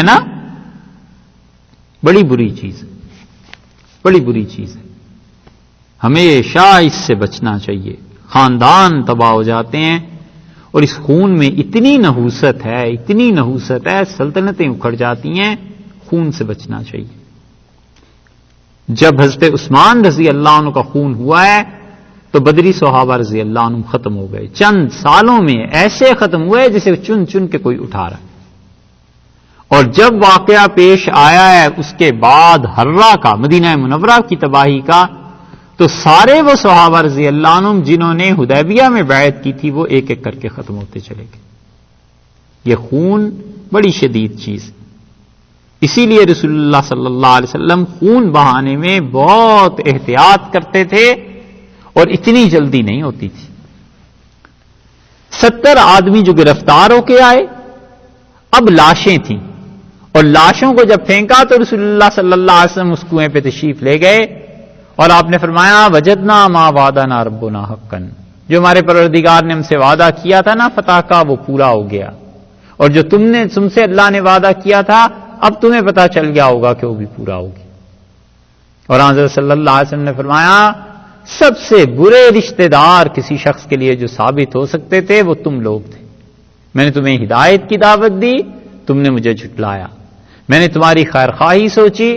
ہے نا، بڑی بری چیز ہے، بڑی بری چیز ہے. ہمیشہ اس سے بچنا چاہیے. خاندان تباہ ہو جاتے ہیں، اور اس خون میں اتنی نحوست ہے، اتنی نحوست ہے، سلطنتیں اکھڑ جاتی ہیں. خون سے بچنا چاہیے. جب حضرت عثمان رضی اللہ عنہ کا خون ہوا ہے تو بدری صحابہ رضی اللہ عنہ ختم ہو گئے. چند سالوں میں ایسے ختم ہوئے جسے چن چن کے کوئی اٹھا رہا. اور جب واقعہ پیش آیا ہے اس کے بعد ہررا کا، مدینہ منورہ کی تباہی کا، تو سارے وہ صحابہ رضی اللہ عنہم جنہوں نے حدیبیہ میں بیعت کی تھی وہ ایک ایک کر کے ختم ہوتے چلے گئے. یہ خون بڑی شدید چیز. اسی لیے رسول اللہ صلی اللہ علیہ وسلم خون بہانے میں بہت احتیاط کرتے تھے اور اتنی جلدی نہیں ہوتی تھی. 70 آدمی جو گرفتار ہو کے آئے، اب لاشیں تھیں، اور لاشوں کو جب پھینکا تو رسول اللہ صلی اللہ علیہ وسلم اس کنویں پہ تشریف لے گئے اور آپ نے فرمایا وجدنا ما وعدنا ربنا حقا، جو ہمارے پروردگار نے ہم سے وعدہ کیا تھا نا فتح کا وہ پورا ہو گیا، اور جو تم سے اللہ نے وعدہ کیا تھا اب تمہیں پتا چل گیا ہوگا کہ وہ بھی پورا ہوگی. اور حضرت صلی اللہ علیہ وسلم نے فرمایا سب سے برے رشتہ دار کسی شخص کے لیے جو ثابت ہو سکتے تھے وہ تم لوگ تھے. میں نے تمہیں ہدایت کی دعوت دی، تم نے مجھے جھٹلایا. میں نے تمہاری خیر خواہی سوچی،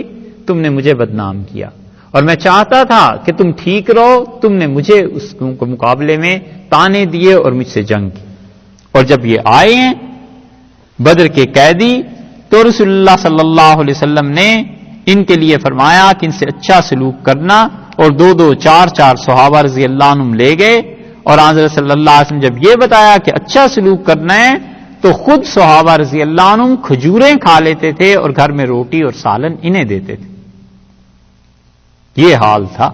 تم نے مجھے بدنام کیا. اور میں چاہتا تھا کہ تم ٹھیک رہو، تم نے مجھے اس کے مقابلے میں تانے دیے اور مجھ سے جنگ کی. اور جب یہ آئے ہیں بدر کے قیدی تو رسول اللہ صلی اللہ علیہ وسلم نے ان کے لیے فرمایا کہ ان سے اچھا سلوک کرنا، اور 2 4 صحابہ رضی اللہ عنہم لے گئے. اور حضرت صلی اللہ علیہ وسلم جب یہ بتایا کہ اچھا سلوک کرنا ہے تو خود صحابہ رضی اللہ عنہم کھجوریں کھا لیتے تھے اور گھر میں روٹی اور سالن انہیں دیتے تھے. یہ حال تھا.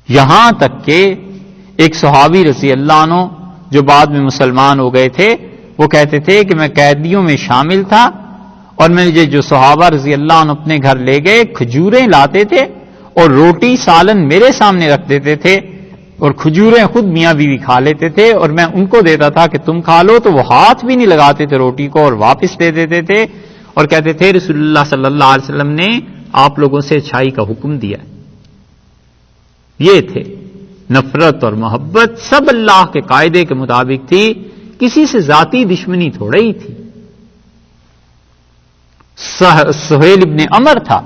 یہاں تک کہ ایک صحابی رضی اللہ عنہ جو بعد میں مسلمان ہو گئے تھے وہ کہتے تھے کہ میں قیدیوں میں شامل تھا اور میں جو صحابہ رضی اللہ عنہ اپنے گھر لے گئے کھجوریں لاتے تھے اور روٹی سالن میرے سامنے رکھ دیتے تھے اور کھجوریں خود میاں بیوی کھا لیتے تھے اور میں ان کو دیتا تھا کہ تم کھا لو، تو وہ ہاتھ بھی نہیں لگاتے تھے روٹی کو اور واپس دے دیتے تھے اور کہتے تھے رسول اللہ صلی اللہ علیہ وسلم نے آپ لوگوں سے اچھائی کا حکم دیا. یہ تھے نفرت اور محبت سب اللہ کے قاعدے کے مطابق تھی، کسی سے ذاتی دشمنی تھوڑا ہی تھی. سہیل ابن عمر تھا،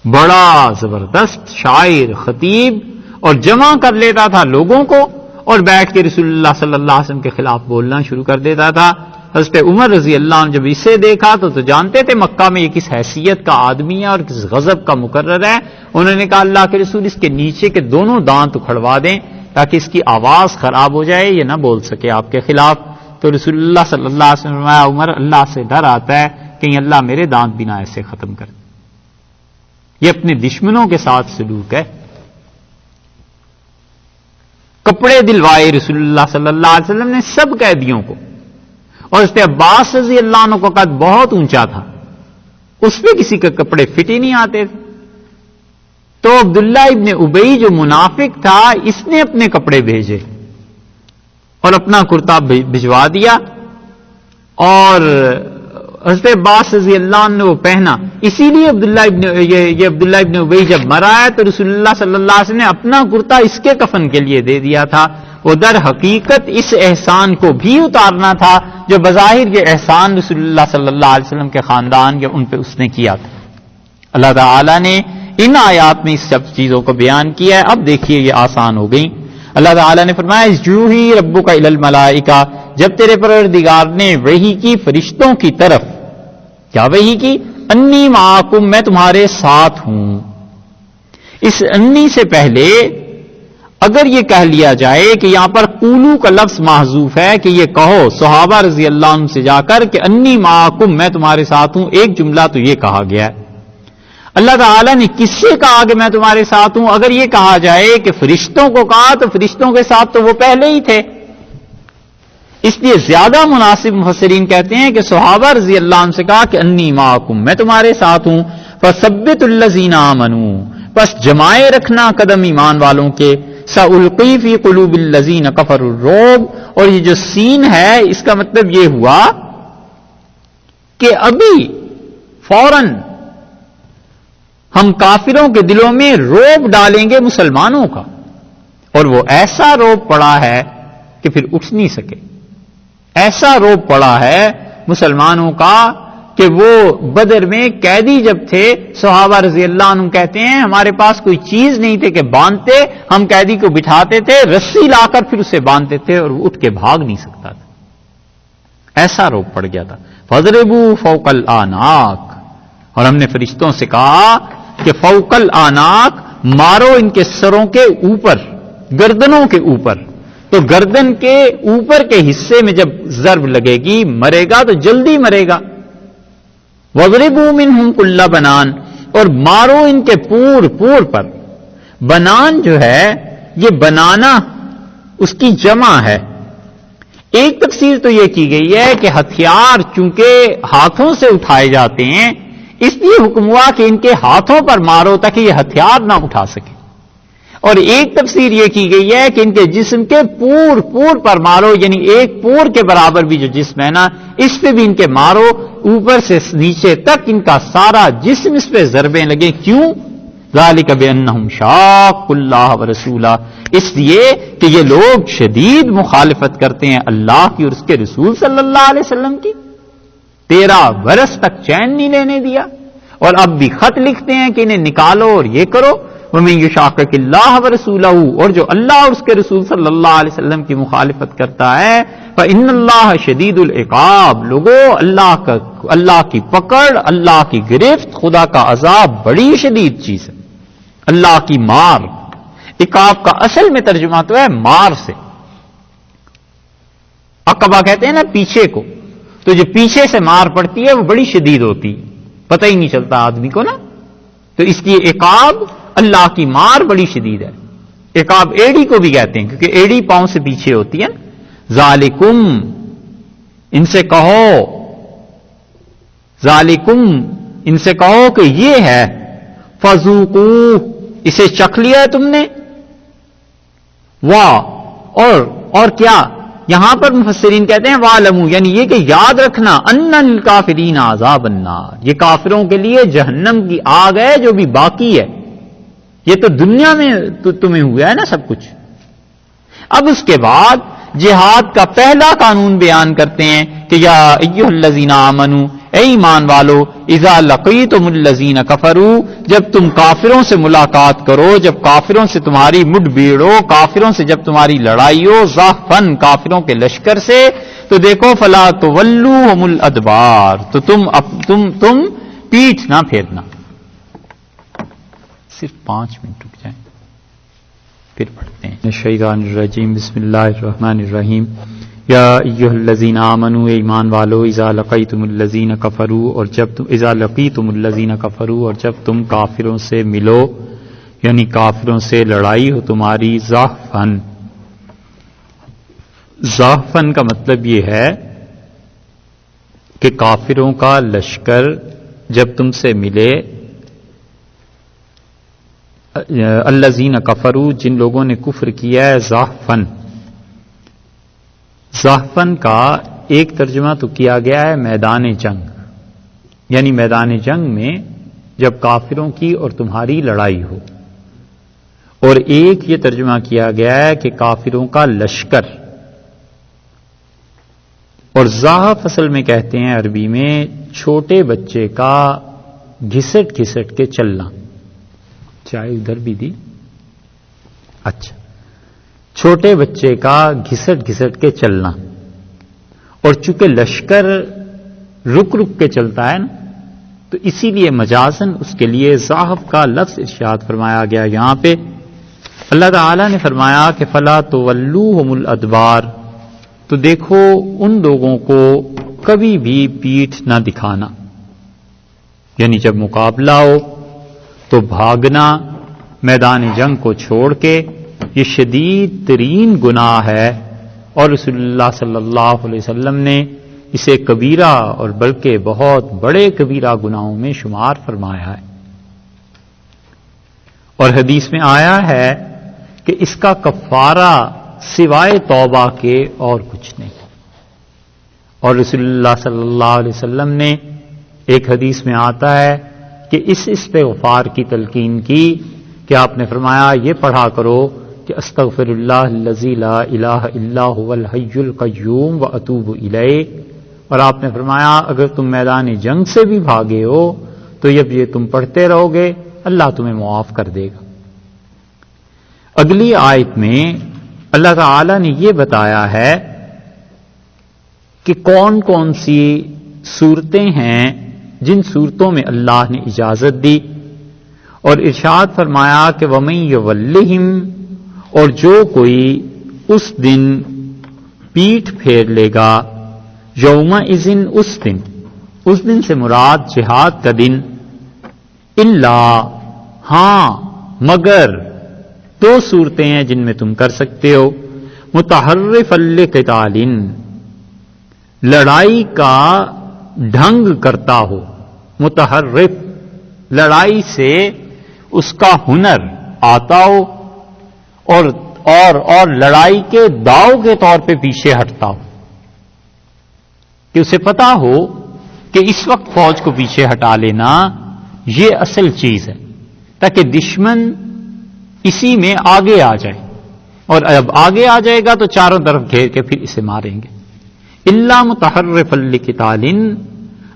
بڑا زبردست شاعر خطیب، اور جمع کر لیتا تھا لوگوں کو اور بیٹھ کے رسول اللہ صلی اللہ علیہ وسلم کے خلاف بولنا شروع کر دیتا تھا. حضرت عمر رضی اللہ عنہ جب اسے دیکھا تو جانتے تھے مکہ میں یہ کس حیثیت کا آدمی ہے اور کس غضب کا مقرر ہے. انہوں نے کہا اللہ کے رسول اس کے نیچے کے دونوں دانت اکھڑوا دیں تاکہ اس کی آواز خراب ہو جائے، یہ نہ بول سکے آپ کے خلاف. تو رسول اللہ صلی اللہ علیہ وسلم فرمایا عمر اللہ سے ڈر آتا ہے کہ اللہ میرے دانت بھی نہ ایسے ختم کر. یہ اپنے دشمنوں کے ساتھ سلوک ہے. کپڑے دلوائے رسول اللہ صلی اللہ علیہ وسلم نے سب قیدیوں کو، اور حضرت عباس رضی اللہ عنہ کا قد بہت اونچا تھا، اس پہ کسی کے کپڑے فٹ ہی نہیں آتے تھے. تو عبداللہ ابن ابی جو منافق تھا اس نے اپنے کپڑے بھیجے اور اپنا کرتا بھجوا دیا، اور حضرت عباس رضی اللہ عنہ نے وہ پہنا. اسی لیے عبداللہ ابن ابی جب مرا ہے تو رسول اللہ صلی اللہ علیہ وسلم نے اپنا کرتا اس کے کفن کے لیے دے دیا تھا. وہ در حقیقت اس احسان کو بھی اتارنا تھا جو بظاہر یہ احسان رسول اللہ صلی اللہ علیہ وسلم کے خاندان یا ان پہ اس نے کیا تھا. اللہ تعالی نے ان آیات میں اس سب چیزوں کو بیان کیا ہے. اب دیکھیے یہ آسان ہو گئی. اللہ تعالیٰ نے فرمایا اِذْجُوحِی رَبُّکَ إِلَى الْمَلَائِکَةِ، جب تیرے پروردگار نے وحی کی فرشتوں کی طرف. کیا وحی کی؟ انی معکم، میں تمہارے ساتھ ہوں. اس انی سے پہلے اگر یہ کہہ لیا جائے کہ یہاں پر قولو کا لفظ محذوف ہے کہ یہ کہو صحابہ رضی اللہ عنہ سے جا کر کہ انی معکم، میں تمہارے ساتھ ہوں، ایک جملہ تو یہ کہا گیا ہے. اللہ تعالیٰ نے کس سے کہا کہ میں تمہارے ساتھ ہوں؟ اگر یہ کہا جائے کہ فرشتوں کو کہا تو فرشتوں کے ساتھ تو وہ پہلے ہی تھے. اس لیے زیادہ مناسب مفسرین کہتے ہیں کہ صحابہ رضی اللہ عنہ سے کہا کہ انی معکم، میں تمہارے ساتھ ہوں. فَثَبِّتُ الَّذِينَ آمَنُوا، بس جمائے رکھنا قدم ایمان والوں کے. سَأُلْقِي فِي قُلُوبِ الَّذِينَ كَفَرُوا الرُّعْبَ، اور یہ جو سین ہے اس کا مطلب یہ ہوا کہ ابھی فوراً ہم کافروں کے دلوں میں روب ڈالیں گے مسلمانوں کا، اور وہ ایسا روب پڑا ہے کہ پھر اٹھ نہیں سکے. ایسا روب پڑا ہے مسلمانوں کا کہ وہ بدر میں قیدی جب تھے، صحابہ رضی اللہ عنہ کہتے ہیں ہمارے پاس کوئی چیز نہیں تھے کہ باندھتے، ہم قیدی کو بٹھاتے تھے، رسی لا کر پھر اسے باندھتے تھے اور وہ اٹھ کے بھاگ نہیں سکتا تھا. ایسا روب پڑ گیا تھا. فَضْرِبُوا فَوْقَ الْأَعْنَاقِ، اور ہم نے فرشتوں سے کہا کہ فوق العناق، مارو ان کے سروں کے اوپر، گردنوں کے اوپر. تو گردن کے اوپر کے حصے میں جب ضرب لگے گی مرے گا تو جلدی مرے گا. وَضْرِبُوا مِنْهُمْ كُلَّ بَنَانٍ، اور مارو ان کے پور پور پر. بنان جو ہے یہ بنانا اس کی جمع ہے. ایک تفسیر تو یہ کی گئی ہے کہ ہتھیار چونکہ ہاتھوں سے اٹھائے جاتے ہیں اس لیے حکم ہوا کہ ان کے ہاتھوں پر مارو تاکہ یہ ہتھیار نہ اٹھا سکے. اور ایک تفسیر یہ کی گئی ہے کہ ان کے جسم کے پور پور پر مارو، یعنی ایک پور کے برابر بھی جو جسم ہے نا اس پہ بھی ان کے مارو، اوپر سے نیچے تک ان کا سارا جسم اس پہ ضربیں لگیں. کیوں؟ ذالک بانہم شاقوا اللہ ورسولہ، اس لیے کہ یہ لوگ شدید مخالفت کرتے ہیں اللہ کی اور اس کے رسول صلی اللہ علیہ وسلم کی. 13 برس تک چین نہیں لینے دیا، اور اب بھی خط لکھتے ہیں کہ انہیں نکالو اور یہ کرو. وَمَن يُشَاقِقِ اللَّهَ وَرَسُولَهُ، اور جو اللہ اور اس کے رسول صلی اللہ علیہ وسلم کی مخالفت کرتا ہے فَإِنَّ اللَّهَ شَدِيدُ الْعِقَابِ، لوگو اللہ کی پکڑ، اللہ کی گرفت، خدا کا عذاب بڑی شدید چیز ہے. اللہ کی مار، عقاب کا اصل میں ترجمہ تو ہے مار سے. عقبہ کہتے ہیں نا پیچھے کو، تو جو پیچھے سے مار پڑتی ہے وہ بڑی شدید ہوتی ہے، پتہ ہی نہیں چلتا آدمی کو نا. تو اس لیے عقاب، اللہ کی مار بڑی شدید ہے. عقاب ایڑی کو بھی کہتے ہیں کیونکہ ایڑی پاؤں سے پیچھے ہوتی ہے. ذالکم، ان سے کہو، ذالکم ان سے کہو کہ یہ ہے، فذوقوا اسے چکھ لیا ہے تم نے، اور کیا یہاں پر مفسرین کہتے ہیں وَاعْلَمُوا، یعنی یہ کہ یاد رکھنا، أَنَّ الْكَافِرِينَ عَذَابَ النَّارِ، یہ کافروں کے لیے جہنم کی آگ ہے جو بھی باقی ہے. یہ تو دنیا میں تمہیں ہوا ہے نا سب کچھ. اب اس کے بعد جہاد کا پہلا قانون بیان کرتے ہیں کہ یا ایھا الذین آمنوا، اے ایمان والو، اذا لقیتم الذین کفروا، جب تم کافروں سے ملاقات کرو، جب کافروں سے تمہاری مڈ بھیڑ ہو، کافروں سے جب تمہاری لڑائی ہو، زحفن کافروں کے لشکر سے، تو دیکھو فلا تولوہم الادبار، تو تم پیٹھ نہ پھیرنا. صرف 5 منٹ رک جائیں پھر پڑھتے ہیں. الشیطان الرجیم، بسم اللہ الرحمن الرحیم. یا ایھا الذین آمنوا، ایمان والو، اذا لقیتم الذین کفروا، اور جب تم اذا لقیتم الذین کفروا، اور جب تم کافروں سے ملو، یعنی کافروں سے لڑائی ہو تمہاری، زحفن، زحفن کا مطلب یہ ہے کہ کافروں کا لشکر جب تم سے ملے، الذین کفروا، جن لوگوں نے کفر کیا ہے، زحفن. زحفن کا ایک ترجمہ تو کیا گیا ہے میدان جنگ، یعنی میدان جنگ میں جب کافروں کی اور تمہاری لڑائی ہو، اور ایک یہ ترجمہ کیا گیا ہے کہ کافروں کا لشکر. اور زحف اصل میں کہتے ہیں عربی میں چھوٹے بچے کا گھسٹ گھسٹ کے چلنا. چائے ادھر بھی دی، اچھا، چھوٹے بچے کا گھسٹ گھسٹ کے چلنا. اور چونکہ لشکر رک رک کے چلتا ہے نا، تو اسی لیے مجازن اس کے لیے زحف کا لفظ ارشاد فرمایا گیا. یہاں پہ اللہ تعالی نے فرمایا کہ فلا تولوہم الادبار، تو دیکھو ان لوگوں کو کبھی بھی پیٹھ نہ دکھانا، یعنی جب مقابلہ ہو تو بھاگنا میدان جنگ کو چھوڑ کے، یہ شدید ترین گناہ ہے، اور رسول اللہ صلی اللہ علیہ وسلم نے اسے کبیرہ اور بلکہ بہت بڑے کبیرہ گناہوں میں شمار فرمایا ہے. اور حدیث میں آیا ہے کہ اس کا کفارہ سوائے توبہ کے اور کچھ نہیں. اور رسول اللہ صلی اللہ علیہ وسلم نے ایک حدیث میں آتا ہے کہ اس استغفار کی تلقین کی کہ آپ نے فرمایا یہ پڑھا کرو کہ استغفر اللہ الذی لا الہ الا هو الحی القیوم واتوب الیہ، اور آپ نے فرمایا اگر تم میدان جنگ سے بھی بھاگے ہو تو جب یہ تم پڑھتے رہو گے اللہ تمہیں معاف کر دے گا۔ اگلی آیت میں اللہ تعالی نے یہ بتایا ہے کہ کون کون سی صورتیں ہیں جن صورتوں میں اللہ نے اجازت دی، اور ارشاد فرمایا کہ وَمَن يَوَلِّهِمْ، اور جو کوئی اس دن پیٹھ پھیر لے گا، یومئذ اس دن سے مراد جہاد کا دن، الا ہاں مگر دو صورتیں ہیں جن میں تم کر سکتے ہو، متحرفا لقتال، لڑائی کا ڈھنگ کرتا ہو، متحرف لڑائی سے اس کا ہنر آتا ہو اور لڑائی کے داؤ کے طور پہ پیچھے ہٹتا ہو، کہ اسے پتا ہو کہ اس وقت فوج کو پیچھے ہٹا لینا یہ اصل چیز ہے، تاکہ دشمن اسی میں آگے آ جائے، اور اب آگے آ جائے گا تو چاروں طرف گھیر کے پھر اسے ماریں گے۔ الا متحرفا لقتال،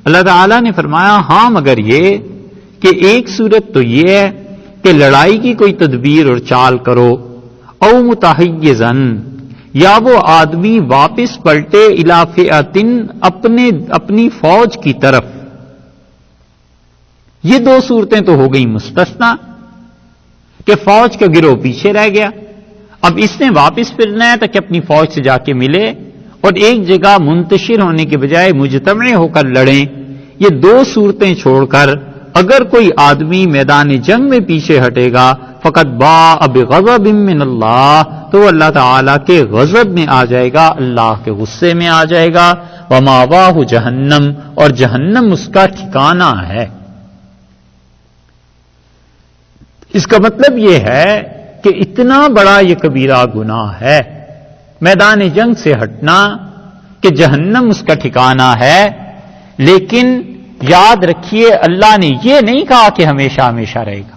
اللہ تعالیٰ نے فرمایا ہاں مگر یہ کہ ایک صورت تو یہ ہے کہ لڑائی کی کوئی تدبیر اور چال کرو، او متحیزا، یا وہ آدمی واپس پلٹے الی فئۃ، اپنی فوج کی طرف۔ یہ دو صورتیں تو ہو گئی مستثنا کہ فوج کا گروہ پیچھے رہ گیا، اب اس نے واپس پھرنا ہے تاکہ اپنی فوج سے جا کے ملے اور ایک جگہ منتشر ہونے کے بجائے مجتمع ہو کر لڑیں۔ یہ دو صورتیں چھوڑ کر اگر کوئی آدمی میدان جنگ میں پیچھے ہٹے گا فقط باء بغضب من اللہ، تو اللہ تعالیٰ کے غضب میں آ جائے گا، اللہ کے غصے میں آ جائے گا، ومأواہ جہنم، اور جہنم اس کا ٹھکانہ ہے۔ اس کا مطلب یہ ہے کہ اتنا بڑا یہ کبیرہ گناہ ہے میدان جنگ سے ہٹنا کہ جہنم اس کا ٹھکانہ ہے، لیکن یاد رکھیے اللہ نے یہ نہیں کہا کہ ہمیشہ ہمیشہ رہے گا۔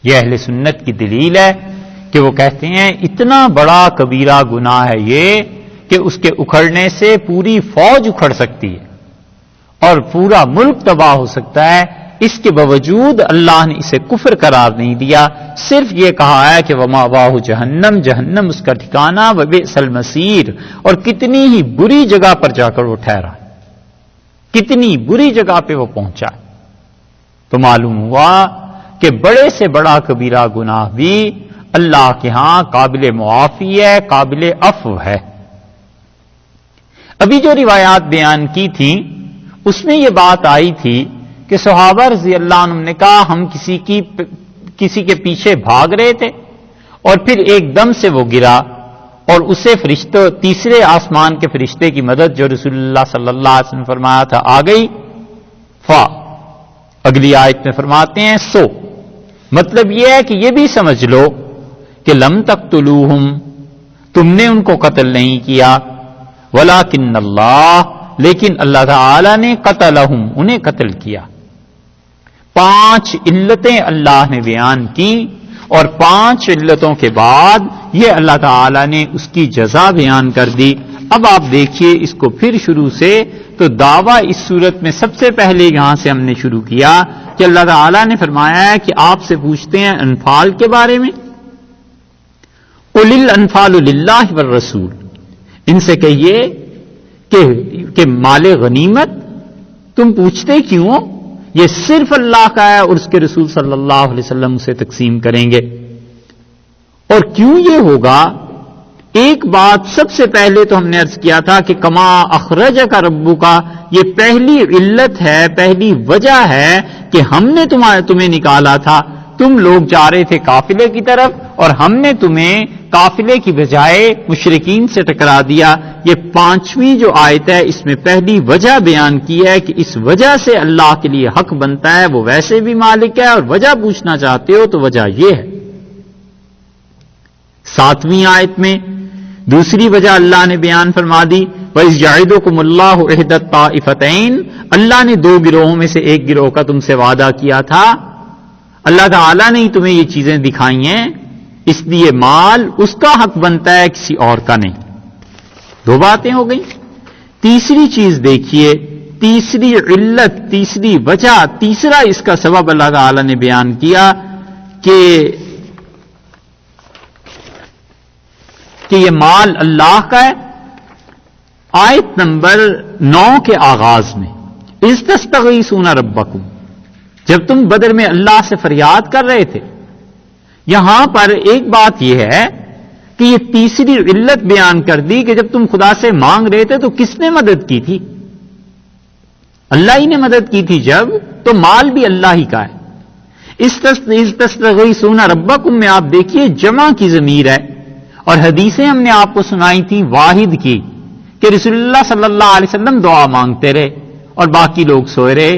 یہ اہل سنت کی دلیل ہے کہ وہ کہتے ہیں اتنا بڑا کبیرہ گناہ ہے یہ کہ اس کے اکھڑنے سے پوری فوج اکھڑ سکتی ہے اور پورا ملک تباہ ہو سکتا ہے، اس کے باوجود اللہ نے اسے کفر قرار نہیں دیا، صرف یہ کہا ہے کہ ومأواہ جہنم، جہنم اس کا ٹھکانہ، وبئس المصیر، اور کتنی ہی بری جگہ پر جا کر وہ ٹھہرا، کتنی بری جگہ پہ وہ پہنچا۔ تو معلوم ہوا کہ بڑے سے بڑا کبیرہ گناہ بھی اللہ کے ہاں قابل معافی ہے، قابل عفو ہے۔ ابھی جو روایات بیان کی تھیں اس میں یہ بات آئی تھی کہ صحابہ رضی اللہ عنہم نے کہا ہم کسی کے پیچھے بھاگ رہے تھے اور پھر ایک دم سے وہ گرا اور اسے تیسرے آسمان کے فرشتے کی مدد جو رسول اللہ صلی اللہ علیہ وسلم نے فرمایا تھا آ گئی۔ اگلی آیت میں فرماتے ہیں سو، مطلب یہ ہے کہ یہ بھی سمجھ لو کہ لم تقتلوہم، تم نے ان کو قتل نہیں کیا، ولکن اللہ، لیکن اللہ تعالی نے قتلہم، انہیں قتل کیا۔ 5 علتیں اللہ نے بیان کی اور 5 علتوں کے بعد یہ اللہ تعالی نے اس کی جزا بیان کر دی۔ اب آپ دیکھیے اس کو پھر شروع سے، تو دعویٰ اس صورت میں سب سے پہلے یہاں سے ہم نے شروع کیا کہ اللہ تعالیٰ نے فرمایا ہے کہ آپ سے پوچھتے ہیں انفال کے بارے میں، قُلِ الْأَنْفَالُ لِلَّهِ وَالرَّسُولِ، ان سے کہیے کہ مال غنیمت تم پوچھتے کیوں ہو؟ یہ صرف اللہ کا ہے اور اس کے رسول صلی اللہ علیہ وسلم اسے تقسیم کریں گے۔ اور کیوں یہ ہوگا؟ ایک بات سب سے پہلے تو ہم نے عرض کیا تھا کہ کما اخرجک ربک، یہ پہلی علت ہے، پہلی وجہ ہے کہ ہم نے تمہیں نکالا تھا، تم لوگ جا رہے تھے قافلے کی طرف اور ہم نے تمہیں قافلے کی بجائے مشرکین سے ٹکرا دیا۔ یہ 5ویں جو آیت ہے اس میں پہلی وجہ بیان کی ہے کہ اس وجہ سے اللہ کے لیے حق بنتا ہے، وہ ویسے بھی مالک ہے، اور وجہ پوچھنا چاہتے ہو تو وجہ یہ ہے۔ 7ویں آیت میں دوسری وجہ اللہ نے بیان فرما دی وَإِذْ يَعِدُكُمُ اللَّهُ إِحْدَى الطَّائِفَتَيْنِ، اللہ نے دو گروہوں میں سے ایک گروہ کا تم سے وعدہ کیا تھا. اللہ تعالیٰ نے تمہیں یہ چیزیں دکھائی ہیں، اس لیے مال اس کا حق بنتا ہے، کسی اور کا نہیں. دو باتیں ہو گئی. تیسری چیز دیکھیے، تیسری علت، تیسری وجہ، تیسرا اس کا سبب اللہ تعالیٰ نے بیان کیا کہ یہ مال اللہ کا ہے. آیت نمبر 9 کے آغاز میں اذ تستغیثون ربکم، جب تم بدر میں اللہ سے فریاد کر رہے تھے. یہاں پر ایک بات یہ ہے کہ یہ تیسری علت بیان کر دی کہ جب تم خدا سے مانگ رہے تھے تو کس نے مدد کی تھی؟ اللہ ہی نے مدد کی تھی. جب تو مال بھی اللہ ہی کا ہے. اذ تستغیثون ربکم میں آپ دیکھیے جمع کی ضمیر ہے، اور حدیثیں ہم نے آپ کو سنائی تھیں واحد کی کہ رسول اللہ صلی اللہ علیہ وسلم دعا مانگتے رہے اور باقی لوگ سوئے رہے.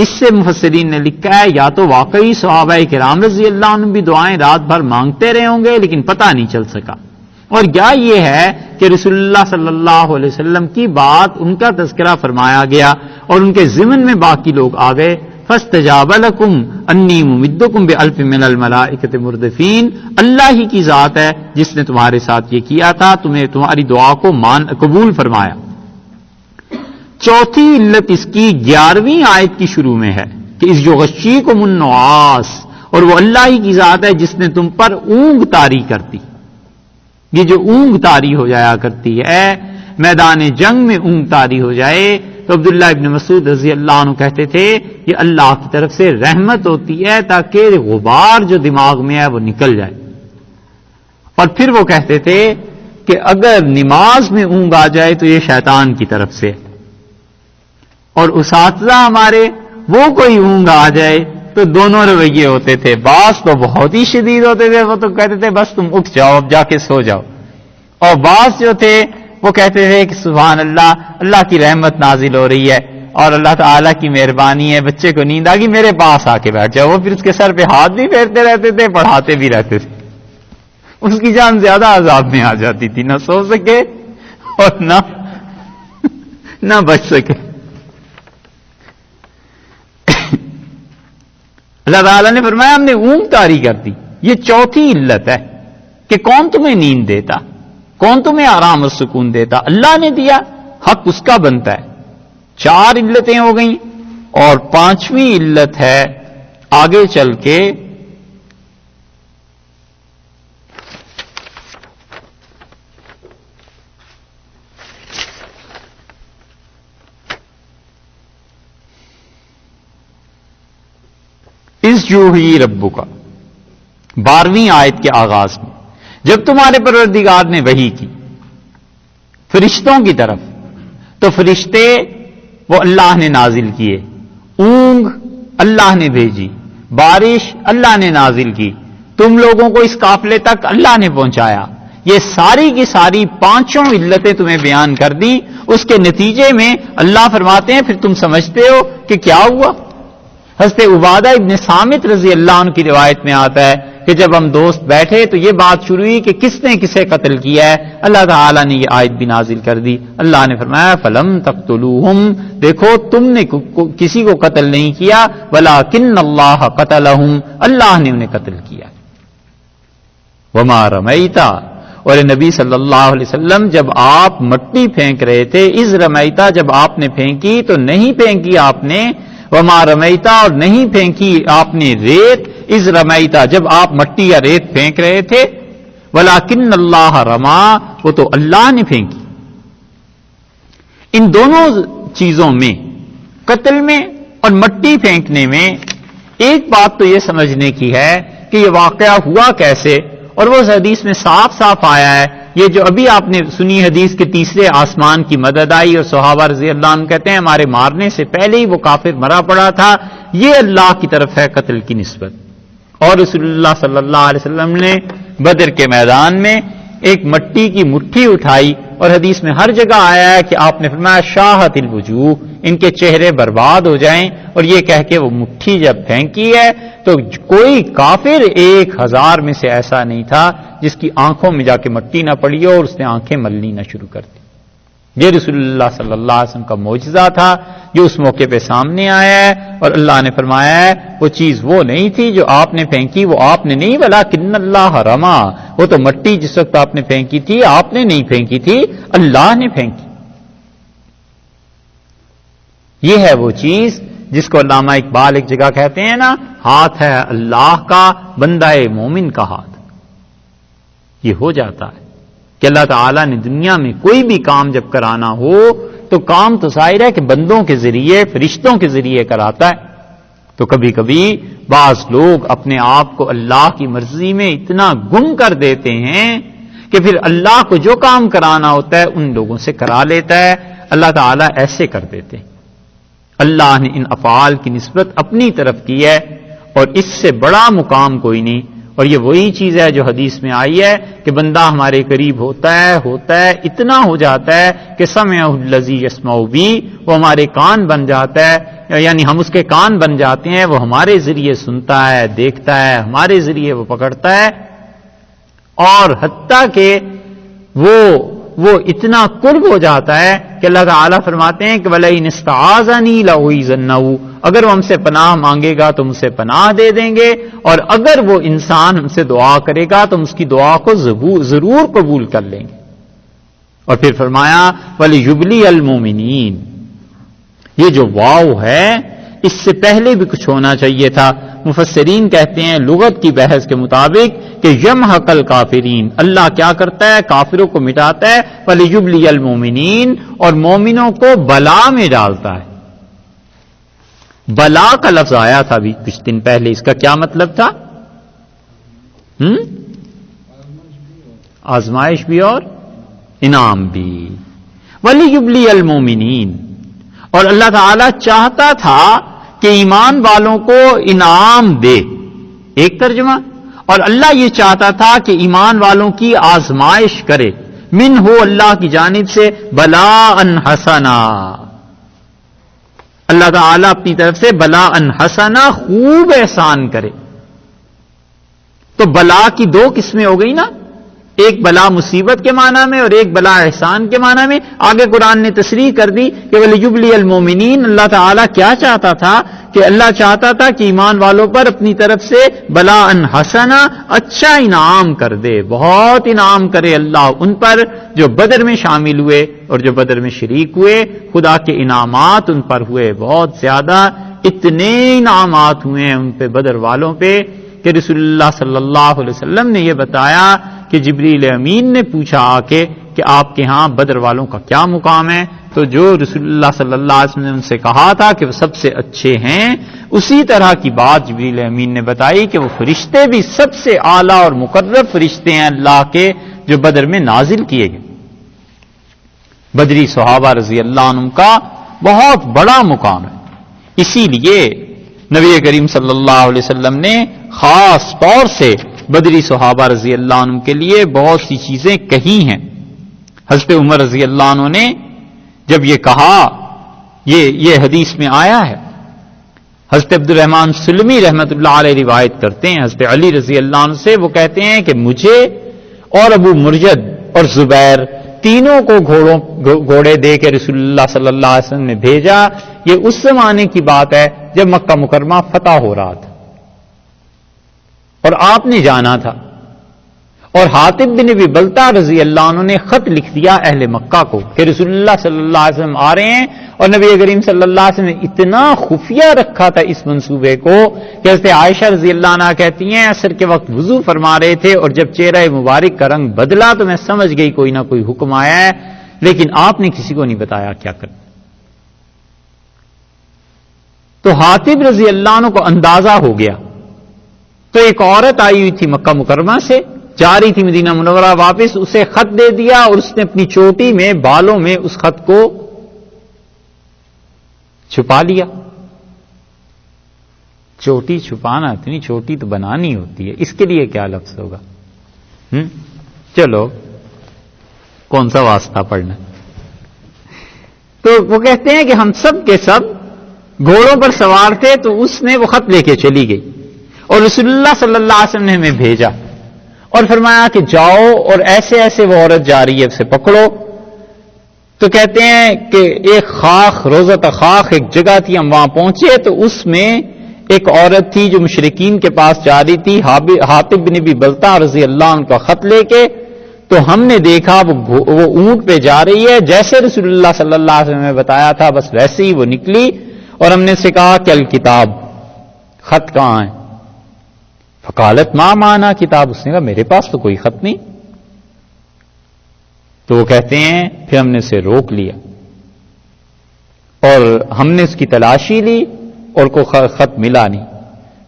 اس سے مفسرین نے لکھا ہے یا تو واقعی صحابہ کرام رضی اللہ عنہ بھی دعائیں رات بھر مانگتے رہے ہوں گے لیکن پتہ نہیں چل سکا، اور یا یہ ہے کہ رسول اللہ صلی اللہ علیہ وسلم کی بات ان کا تذکرہ فرمایا گیا اور ان کے ضمن میں باقی لوگ آ گئے. فاستجاب لکم انی ممدکم بألف من الملائکۃ مردفین، اللہ ہی کی ذات ہے جس نے تمہارے ساتھ یہ کیا تھا، تمہیں تمہاری دعا کو قبول فرمایا. چوتھی علت اس کی 11ویں آیت کی شروع میں ہے کہ اذ یغشیکم النعاس، اور وہ اللہ ہی کی ذات ہے جس نے تم پر اونگ طاری کرتی. یہ جو اونگ طاری ہو جایا کرتی ہے، میدان جنگ میں اونگ طاری ہو جائے تو عبداللہ ابن مسعود رضی اللہ عنہ کہتے تھے یہ اللہ کی طرف سے رحمت ہوتی ہے تاکہ غبار جو دماغ میں ہے وہ نکل جائے. اور پھر وہ کہتے تھے کہ اگر نماز میں اونگ آ جائے تو یہ شیطان کی طرف سے. اور اساتذہ ہمارے وہ کوئی اونگ آ جائے تو دونوں رویے ہوتے تھے. بعض تو بہت ہی شدید ہوتے تھے، وہ تو کہتے تھے بس تم اٹھ جاؤ اب جا کے سو جاؤ. اور بعض جو تھے وہ کہتے تھے کہ سبحان اللہ، اللہ کی رحمت نازل ہو رہی ہے اور اللہ تعالیٰ کی مہربانی ہے، بچے کو نیند آ گئی میرے پاس آ کے بیٹھ جاؤ. وہ پھر اس کے سر پہ ہاتھ بھی پھیرتے رہتے تھے، پڑھاتے بھی رہتے تھے. اس کی جان زیادہ عذاب میں آ جاتی تھی، نہ سو سکے اور نہ بچ سکے. اللہ تعالیٰ نے فرمایا ہم نے اونگ طاری کر دی. یہ چوتھی علت ہے کہ کون تمہیں نیند دیتا، کون تمہیں آرام اور سکون دیتا؟ اللہ نے دیا، حق اس کا بنتا ہے. 4 علتیں ہو گئیں. اور 5ویں علت ہے آگے چل کے اس جوہی ربو کا 12ویں آیت کے آغاز میں جب تمہارے پروردگار نے وحی کی فرشتوں کی طرف تو فرشتے وہ اللہ نے نازل کیے، اونگ اللہ نے بھیجی، بارش اللہ نے نازل کی، تم لوگوں کو اس قافلے تک اللہ نے پہنچایا. یہ ساری کی ساری 5 علتیں تمہیں بیان کر دی. اس کے نتیجے میں اللہ فرماتے ہیں پھر تم سمجھتے ہو کہ کیا ہوا. حضرت عبادہ ابن صامت رضی اللہ عنہ کی روایت میں آتا ہے کہ جب ہم دوست بیٹھے تو یہ بات شروع ہوئی کہ کس نے کسے قتل کیا ہے. اللہ تعالیٰ نے یہ آیت بھی نازل کر دی. اللہ نے فرمایا فلم تقتلوہم، دیکھو تم نے کسی کو قتل نہیں کیا، ولکن اللہ قتلہم، اللہ نے انہیں قتل کیا. وما رمیتا، اور نبی صلی اللہ علیہ وسلم جب آپ مٹی پھینک رہے تھے، اذ رمیتا جب آپ نے پھینکی تو نہیں پھینکی آپ نے، وما رمیتا اور نہیں پھینکی آپ نے ریت، اذ رمیتا جب آپ مٹی یا ریت پھینک رہے تھے، ولکن اللہ رما وہ تو اللہ نے پھینکی. ان دونوں چیزوں میں، قتل میں اور مٹی پھینکنے میں، ایک بات تو یہ سمجھنے کی ہے کہ یہ واقعہ ہوا کیسے. اور وہ حدیث میں صاف صاف آیا ہے، یہ جو ابھی آپ نے سنی حدیث کے تیسرے آسمان کی مدد آئی اور صحابہ رضی اللہ عنہ کہتے ہیں ہمارے مارنے سے پہلے ہی وہ کافر مرا پڑا تھا، یہ اللہ کی طرف ہے قتل کی نسبت. اور رسول اللہ صلی اللہ علیہ وسلم نے بدر کے میدان میں ایک مٹی کی مٹھی اٹھائی اور حدیث میں ہر جگہ آیا ہے کہ آپ نے فرمایا شاہت الوجوہ، ان کے چہرے برباد ہو جائیں. اور یہ کہہ کے وہ مٹھی جب پھینکی ہے تو کوئی کافر 1000 میں سے ایسا نہیں تھا جس کی آنکھوں میں جا کے مٹی نہ پڑی ہو اور اس نے آنکھیں ملنی نہ شروع کر دی. یہ رسول اللہ صلی اللہ علیہ وسلم کا معجزہ تھا جو اس موقع پہ سامنے آیا ہے، اور اللہ نے فرمایا ہے وہ چیز وہ نہیں تھی جو آپ نے پھینکی، وہ آپ نے نہیں، ولیکن اللہ رما، وہ تو مٹی جس وقت آپ نے پھینکی تھی آپ نے نہیں پھینکی تھی، اللہ نے پھینکی۔ یہ ہے وہ چیز جس کو علامہ اقبال ایک جگہ کہتے ہیں نا، ہاتھ ہے اللہ کا، بندہ مومن کا ہاتھ۔ یہ ہو جاتا ہے کہ اللہ تعالیٰ نے دنیا میں کوئی بھی کام جب کرانا ہو تو کام تو ظاہر ہے کہ بندوں کے ذریعے، فرشتوں کے ذریعے کراتا ہے۔ تو کبھی کبھی بعض لوگ اپنے آپ کو اللہ کی مرضی میں اتنا گم کر دیتے ہیں کہ پھر اللہ کو جو کام کرانا ہوتا ہے ان لوگوں سے کرا لیتا ہے۔ اللہ تعالیٰ ایسے کر دیتے ہیں۔ اللہ نے ان افعال کی نسبت اپنی طرف کی ہے، اور اس سے بڑا مقام کوئی نہیں۔ اور یہ وہی چیز ہے جو حدیث میں آئی ہے کہ بندہ ہمارے قریب ہوتا ہے اتنا ہو جاتا ہے کہ سمعہ الذی یسمع بی، وہ ہمارے کان بن جاتا ہے، یعنی ہم اس کے کان بن جاتے ہیں، وہ ہمارے ذریعے سنتا ہے، دیکھتا ہے، ہمارے ذریعے وہ پکڑتا ہے، اور حتیٰ کہ وہ اتنا قرب ہو جاتا ہے کہ اللہ تعالیٰ فرماتے ہیں کہ وَلَئِنِ اسْتَعَاذَنِي لَأُعِيذَنَّهُ، اگر وہ ہم سے پناہ مانگے گا تو ہم اسے پناہ دے دیں گے، اور اگر وہ انسان ہم سے دعا کرے گا تو ہم اس کی دعا کو ضرور قبول کر لیں گے۔ اور پھر فرمایا وَلِيُبْلِيَ الْمُؤْمِنِينَ، یہ جو واو ہے اس سے پہلے بھی کچھ ہونا چاہیے تھا۔ مفسرین کہتے ہیں لغت کی بحث کے مطابق کہ یمحق الکافرین، اللہ کیا کرتا ہے؟ کافروں کو مٹاتا ہے، وَلِيُبْلِيَ الْمُؤْمِنِينَ، اور مومنوں کو بلا میں ڈالتا ہے۔ بلا کا لفظ آیا تھا ابھی کچھ دن پہلے، اس کا کیا مطلب تھا؟ آزمائش بھی اور انعام بھی۔ وَلِيُبْلِيَ الْمُؤْمِنِينَ، اور اللہ تعالیٰ چاہتا تھا کہ ایمان والوں کو انعام دے، ایک ترجمہ، اور اللہ یہ چاہتا تھا کہ ایمان والوں کی آزمائش کرے، من ہو اللہ کی جانب سے بلاء حسنا، اللہ تعالیٰ اپنی طرف سے بلاء حسنا خوب احسان کرے۔ تو بلا کی دو قسمیں ہو گئی نا، ایک بلا مصیبت کے معنی میں اور ایک بلا احسان کے معنی میں۔ آگے قرآن نے تصریح کر دی کہ وَلِيُبْلِيَ الْمُؤْمِنِينَ، اللہ تعالیٰ کیا چاہتا تھا کہ اللہ چاہتا تھا کہ ایمان والوں پر اپنی طرف سے بلاء حسنا، اچھا انعام کر دے، بہت انعام کرے اللہ ان پر جو بدر میں شامل ہوئے اور جو بدر میں شریک ہوئے۔ خدا کے انعامات ان پر ہوئے بہت زیادہ، اتنے انعامات ہوئے ہیں ان پہ، بدر والوں پہ، کہ رسول اللہ صلی اللہ علیہ وسلم نے یہ بتایا کہ جبریل امین نے پوچھا آ کے کہ آپ کے ہاں بدر والوں کا کیا مقام ہے، تو جو رسول اللہ صلی اللہ علیہ وسلم نے ان سے کہا تھا کہ وہ سب سے اچھے ہیں، اسی طرح کی بات جبریل امین نے بتائی کہ وہ فرشتے بھی سب سے اعلیٰ اور مقرب فرشتے ہیں اللہ کے، جو بدر میں نازل کیے گئے۔ بدری صحابہ رضی اللہ عنہ کا بہت بڑا مقام ہے، اسی لیے نبی کریم صلی اللہ علیہ وسلم نے خاص طور سے بدری صحابہ رضی اللہ عنہ کے لیے بہت سی چیزیں کہی ہیں۔ حضرت عمر رضی اللہ عنہ نے جب یہ کہا، یہ حدیث میں آیا ہے، حضرت عبد الرحمن سلمی رحمۃ اللہ علیہ روایت کرتے ہیں حضرت علی رضی اللہ عنہ سے، وہ کہتے ہیں کہ مجھے اور ابو مرجد اور زبیر تینوں کو گھوڑے دے کے رسول اللہ صلی اللہ علیہ وسلم نے بھیجا۔ یہ اس زمانے کی بات ہے جب مکہ مکرمہ فتح ہو رہا تھا اور آپ نے جانا تھا، اور حاطب بن ابی بلتہ رضی اللہ عنہ نے خط لکھ دیا اہل مکہ کو کہ رسول اللہ صلی اللہ علیہ وسلم آ رہے ہیں، اور نبی کریم صلی اللہ علیہ وسلم نے اتنا خفیہ رکھا تھا اس منصوبے کو کہ حضرت عائشہ رضی اللہ عنہ کہتی ہیں عصر کے وقت وضو فرما رہے تھے، اور جب چہرہ مبارک کا رنگ بدلا تو میں سمجھ گئی کوئی نہ کوئی حکم آیا ہے، لیکن آپ نے کسی کو نہیں بتایا کیا کرنا۔ تو حاطب رضی اللہ عنہ کو اندازہ ہو گیا، تو ایک عورت آئی ہوئی تھی مکہ مکرمہ سے، جا رہی تھی مدینہ منورہ واپس، اسے خط دے دیا اور اس نے اپنی چوٹی میں بالوں میں اس خط کو چھپا لیا۔ چوٹی چھپانا، اتنی چھوٹی تو بنانی ہوتی ہے، اس کے لیے کیا لفظ ہوگا؟ چلو کون سا واسطہ پڑھنا۔ تو وہ کہتے ہیں کہ ہم سب کے سب گھوڑوں پر سوار تھے، تو اس نے وہ خط لے کے چلی گئی، اور رسول اللہ صلی اللہ علیہ وسلم نے ہمیں بھیجا اور فرمایا کہ جاؤ اور ایسے ایسے وہ عورت جا رہی ہے اسے پکڑو۔ تو کہتے ہیں کہ ایک خاخ، روضۃ خاخ ایک جگہ تھی، ہم وہاں پہنچے تو اس میں ایک عورت تھی جو مشرکین کے پاس جا رہی تھی، حاطب بن ابی بلتع رضی اللہ عنہ کا خط لے کے. تو ہم نے دیکھا وہ اونٹ پہ جا رہی ہے، جیسے رسول اللہ صلی اللہ علیہ وسلم نے بتایا تھا بس ویسے ہی وہ نکلی، اور ہم نے سے کہا کہ الکتاب، خط کہاں ہے؟ فقالت ما معنا کتاب، اس نے کہا میرے پاس تو کوئی خط نہیں. تو وہ کہتے ہیں پھر ہم نے اسے روک لیا اور ہم نے اس کی تلاشی لی اور کوئی خط ملا نہیں.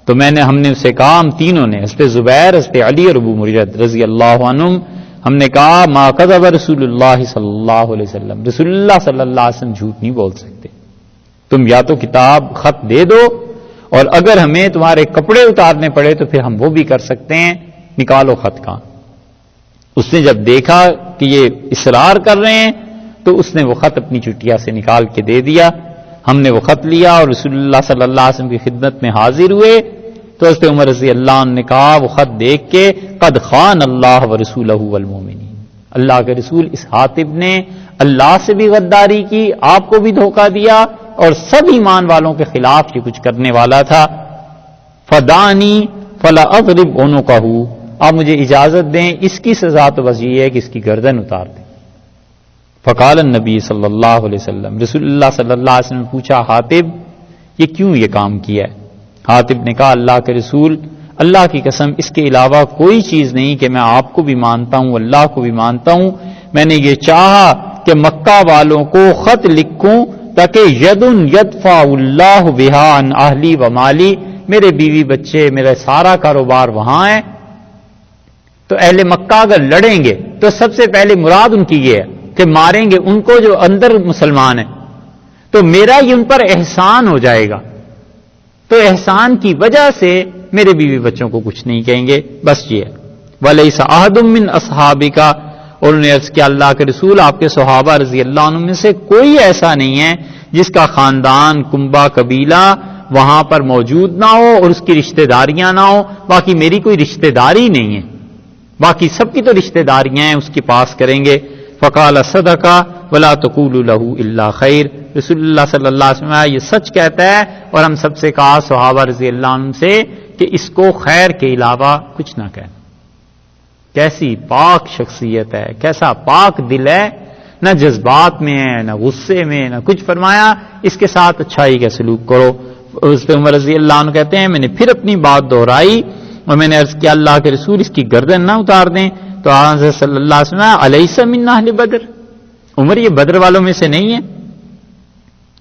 تو ہم نے اسے کہا، ہم تینوں نے، حضرت زبیر، حضرت علی اور ابو مرجد رضی اللہ عنہم، ہم نے کہا ما کذب رسول اللہ صلی اللہ علیہ وسلم، رسول اللہ صلی اللہ علیہ وسلم جھوٹ نہیں بول سکتے. تم یا تو کتاب خط دے دو، اور اگر ہمیں تمہارے کپڑے اتارنے پڑے تو پھر ہم وہ بھی کر سکتے ہیں، نکالو خط کہاں. اس نے جب دیکھا کہ یہ اصرار کر رہے ہیں تو اس نے وہ خط اپنی چٹیا سے نکال کے دے دیا. ہم نے وہ خط لیا اور رسول اللہ صلی اللہ علیہ وسلم کی خدمت میں حاضر ہوئے. تو حضرت عمر رضی اللہ عنہ نے کہا وہ خط دیکھ کے، قد خان اللہ ورسولہ والمؤمنین، اللہ کے رسول اس حاطب نے اللہ سے بھی غداری کی، آپ کو بھی دھوکہ دیا، اور سب ایمان والوں کے خلاف یہ کچھ کرنے والا تھا. فدانی فلا اضرب عنقہ، آپ مجھے اجازت دیں، اس کی سزا تو بس یہ ہے کہ اس کی گردن اتار دیں. فقال النبی صلی اللہ علیہ وسلم، رسول اللہ صلی اللہ علیہ وسلم نے پوچھا حاطب یہ کیوں یہ کام کیا ہے؟ حاطب نے کہا اللہ کے رسول، اللہ کی قسم اس کے علاوہ کوئی چیز نہیں کہ میں آپ کو بھی مانتا ہوں، اللہ کو بھی مانتا ہوں. میں نے یہ چاہا کہ مکہ والوں کو خط لکھوں تاکہ یدن یدفع اللہ بہا عن اہلی و مالی، میرے بیوی بچے، میرا سارا کاروبار وہاں ہے. تو اہل مکہ اگر لڑیں گے تو سب سے پہلے مراد ان کی یہ ہے کہ ماریں گے ان کو جو اندر مسلمان ہیں، تو میرا یہ ان پر احسان ہو جائے گا. تو احسان کی وجہ سے میرے بیوی بچوں کو کچھ نہیں کہیں گے، بس یہ ہے. وَلَيْسَ أَحَدٌ مِّنْ أَصْحَابِكَ، اور انہوں نے عرض کیا اللہ کے رسول آپ کے صحابہ رضی اللہ عنہ میں سے کوئی ایسا نہیں ہے جس کا خاندان، کنبہ، قبیلہ وہاں پر موجود نہ ہو اور اس کی رشتہ داریاں نہ ہو. باقی میری کوئی رشتہ داری نہیں ہے، باقی سب کی تو رشتہ داریاں ہیں، اس کے پاس کریں گے. فقال صدق ولا تقولوا له الا خیر، رسول اللہ صلی اللہ علیہ وسلم یہ سچ کہتا ہے، اور ہم سب سے کہا صحابہ رضی اللہ عنہ سے کہ اس کو خیر کے علاوہ کچھ نہ کہنا. کیسی پاک شخصیت ہے، کیسا پاک دل ہے، نہ جذبات میں ہے، نہ غصے میں، نہ کچھ. فرمایا اس کے ساتھ اچھائی کا سلوک کرو. اس پہ عمر رضی اللہ عنہ کہتے ہیں میں نے پھر اپنی بات دہرائی اور میں نے عرض کیا اللہ کے رسول اس کی گردن نہ اتار دیں. تو حضرت صلی اللہ علیہ وسلم الیس من اہل بدر، عمر یہ بدر والوں میں سے نہیں ہے.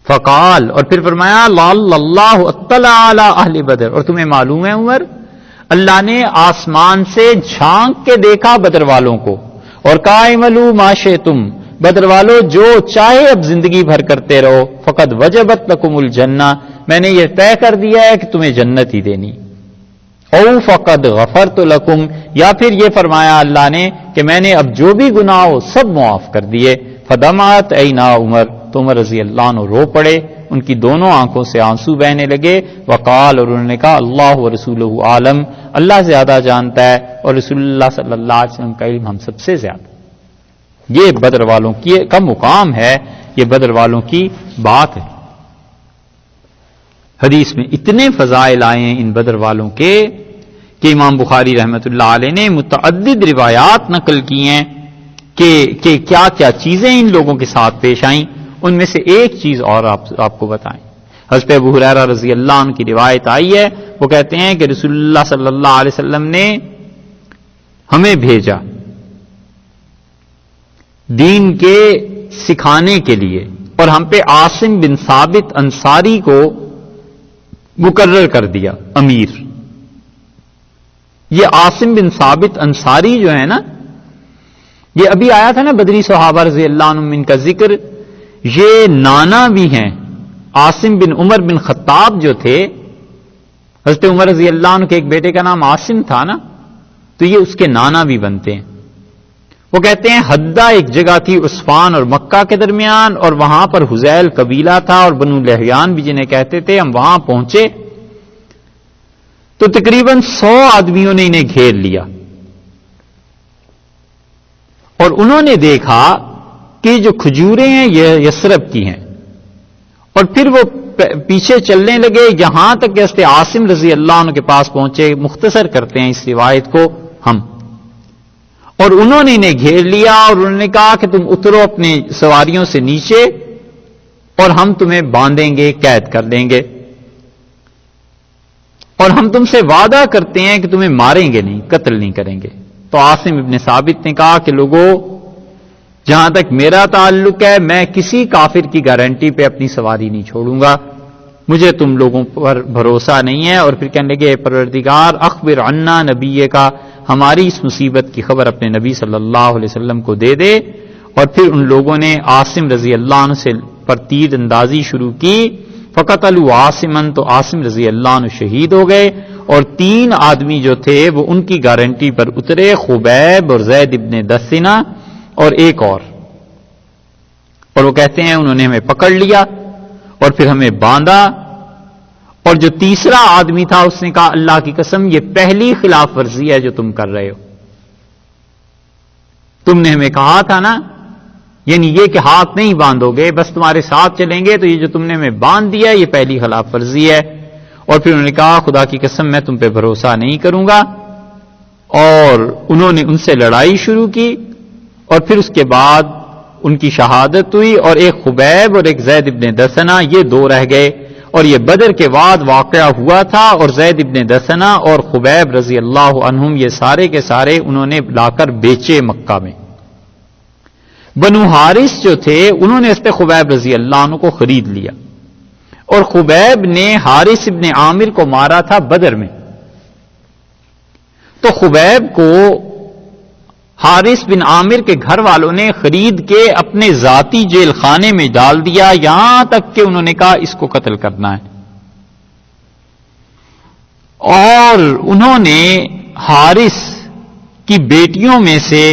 فقال، اور پھر فرمایا لعل اللہ اطلع علی اہل بدر، اور تمہیں معلوم ہے عمر اللہ نے آسمان سے جھانک کے دیکھا بدر والوں کو اور کہا اعملوا ما شئتم، بدر والو جو چاہے اب زندگی بھر کرتے رہو، فقد وجبت لکم الجنہ، میں نے یہ طے کر دیا ہے کہ تمہیں جنت ہی دینی. او فقد غفرت لکم، یا پھر یہ فرمایا اللہ نے کہ میں نے اب جو بھی گناہ ہو سب معاف کر دیے. فدمعت عینا عمر، تو عمر رضی اللہ عنہ رو پڑے، ان کی دونوں آنکھوں سے آنسو بہنے لگے. وقال، اور انہوں نے کہا اللہ ورسولہ عالم، اللہ زیادہ جانتا ہے اور رسول اللہ صلی اللہ علیہ وسلم کا علم ہم سب سے زیادہ. یہ بدر والوں کا مقام ہے، یہ بدر والوں کی بات ہے. حدیث میں اتنے فضائل آئے ہیں ان بدر والوں کے کہ امام بخاری رحمۃ اللہ علیہ نے متعدد روایات نقل کی ہیں کہ کیا کیا چیزیں ان لوگوں کے ساتھ پیش آئیں. ان میں سے ایک چیز اور آپ کو بتائیں. حضرت ابو ہریرہ رضی اللہ عنہ کی روایت آئی ہے، وہ کہتے ہیں کہ رسول اللہ صلی اللہ علیہ وسلم نے ہمیں بھیجا دین کے سکھانے کے لیے، اور ہم پہ عاصم بن ثابت انصاری کو مقرر کر دیا امیر. یہ عاصم بن ثابت انصاری جو ہے نا، یہ ابھی آیا تھا نا بدری صحابہ رضی اللہ عنہ ان کا ذکر، یہ نانا بھی ہیں. عاصم بن عمر بن خطاب جو تھے، حضرت عمر رضی اللہ عنہ کے ایک بیٹے کا نام عاصم تھا نا، تو یہ اس کے نانا بھی بنتے ہیں. وہ کہتے ہیں حدہ ایک جگہ تھی عثفان اور مکہ کے درمیان، اور وہاں پر حزیل قبیلہ تھا اور بنو لحیان بھی جنہیں کہتے تھے. ہم وہاں پہنچے تو تقریباً 100 آدمیوں نے انہیں گھیر لیا، اور انہوں نے دیکھا کہ جو کھجوریں ہیں یہ یثرب کی ہیں. اور پھر وہ پیچھے چلنے لگے یہاں تک کہ حضرت عاصم رضی اللہ عنہ کے پاس پہنچے. مختصر کرتے ہیں اس روایت کو ہم. اور انہوں نے انہیں گھیر لیا اور انہوں نے کہا کہ تم اترو اپنی سواریوں سے نیچے اور ہم تمہیں باندھیں گے، قید کر لیں گے، اور ہم تم سے وعدہ کرتے ہیں کہ تمہیں ماریں گے نہیں، قتل نہیں کریں گے. تو عاصم ابن ثابت نے کہا کہ لوگوں، جہاں تک میرا تعلق ہے میں کسی کافر کی گارنٹی پہ اپنی سواری نہیں چھوڑوں گا، مجھے تم لوگوں پر بھروسہ نہیں ہے. اور پھر کہنے لگے پروردگار اخبر عنا نبی کا، ہماری اس مصیبت کی خبر اپنے نبی صلی اللہ علیہ وسلم کو دے دے. اور پھر ان لوگوں نے عاصم رضی اللہ عنہ سے پر تیر اندازی شروع کی. فقتلوا عاصمن، تو عاصم رضی اللہ عنہ شہید ہو گئے. اور 3 آدمی جو تھے وہ ان کی گارنٹی پر اترے، خبیب اور زید ابن دثنہ اور ایک اور وہ کہتے ہیں انہوں نے ہمیں پکڑ لیا اور پھر ہمیں باندھا. اور جو تیسرا آدمی تھا اس نے کہا اللہ کی قسم یہ پہلی خلاف ورزی ہے جو تم کر رہے ہو، تم نے ہمیں کہا تھا نا، یعنی یہ کہ ہاتھ نہیں باندھو گے، بس تمہارے ساتھ چلیں گے، تو یہ جو تم نے ہمیں باندھ دیا یہ پہلی خلاف ورزی ہے. اور پھر انہوں نے کہا خدا کی قسم میں تم پہ بھروسہ نہیں کروں گا. اور انہوں نے ان سے لڑائی شروع کی اور پھر اس کے بعد ان کی شہادت ہوئی. اور ایک خبیب اور ایک زید ابن دثنہ یہ 2 رہ گئے. اور یہ بدر کے بعد واقعہ ہوا تھا. اور زید ابن دثنہ اور خبیب رضی اللہ عنہم یہ سارے کے سارے انہوں نے لا کر بیچے مکہ میں. بنو حارث جو تھے انہوں نے اس پہ خبیب رضی اللہ عنہ کو خرید لیا. اور خبیب نے حارث ابن عامر کو مارا تھا بدر میں. تو خبیب کو حارث بن عامر کے گھر والوں نے خرید کے اپنے ذاتی جیل خانے میں ڈال دیا، یہاں تک کہ انہوں نے کہا اس کو قتل کرنا ہے. اور انہوں نے حارث کی بیٹیوں میں سے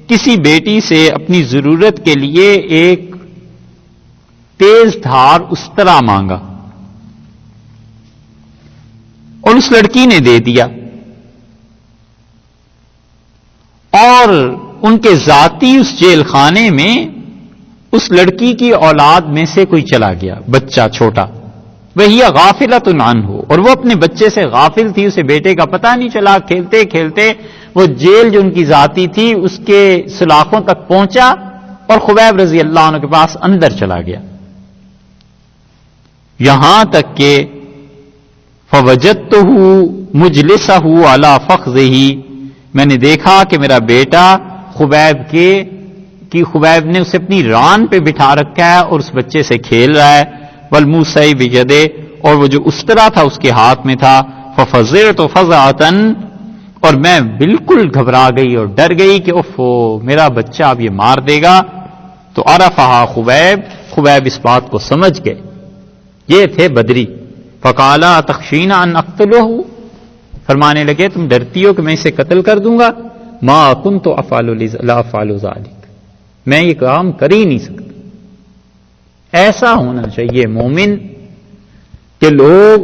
کسی بیٹی سے اپنی ضرورت کے لیے ایک تیز دھار استرا مانگا اور اس لڑکی نے دے دیا. اور ان کے ذاتی اس جیل خانے میں اس لڑکی کی اولاد میں سے کوئی چلا گیا، بچہ چھوٹا، وہی غافلۃ عنہ، اور وہ اپنے بچے سے غافل تھی، اسے بیٹے کا پتہ نہیں چلا. کھیلتے کھیلتے وہ جیل جو ان کی ذاتی تھی اس کے سلاخوں تک پہنچا اور خبیب رضی اللہ عنہ کے پاس اندر چلا گیا. یہاں تک کہ فوجدتہ مجلسہ علی فخذہ، میں نے دیکھا کہ میرا بیٹا خبیب نے اسے اپنی ران پہ بٹھا رکھا ہے اور اس بچے سے کھیل رہا ہے. والموسع بجدہ، اور وہ جو استرا تھا اس کے ہاتھ میں تھا. ففزعت فزعۃ، اور میں بالکل گھبرا گئی اور ڈر گئی کہ اوفو میرا بچہ اب یہ مار دے گا. تو عرفہا خبیب اس بات کو سمجھ گئے، یہ تھے بدری. فقالا تخشین ان اقتلہ، فرمانے لگے تم ڈرتی ہو کہ میں اسے قتل کر دوں گا. ما کنت لا افعل ذلک، میں یہ کام کر ہی نہیں سکتا. ایسا ہونا چاہیے مومن کہ لوگ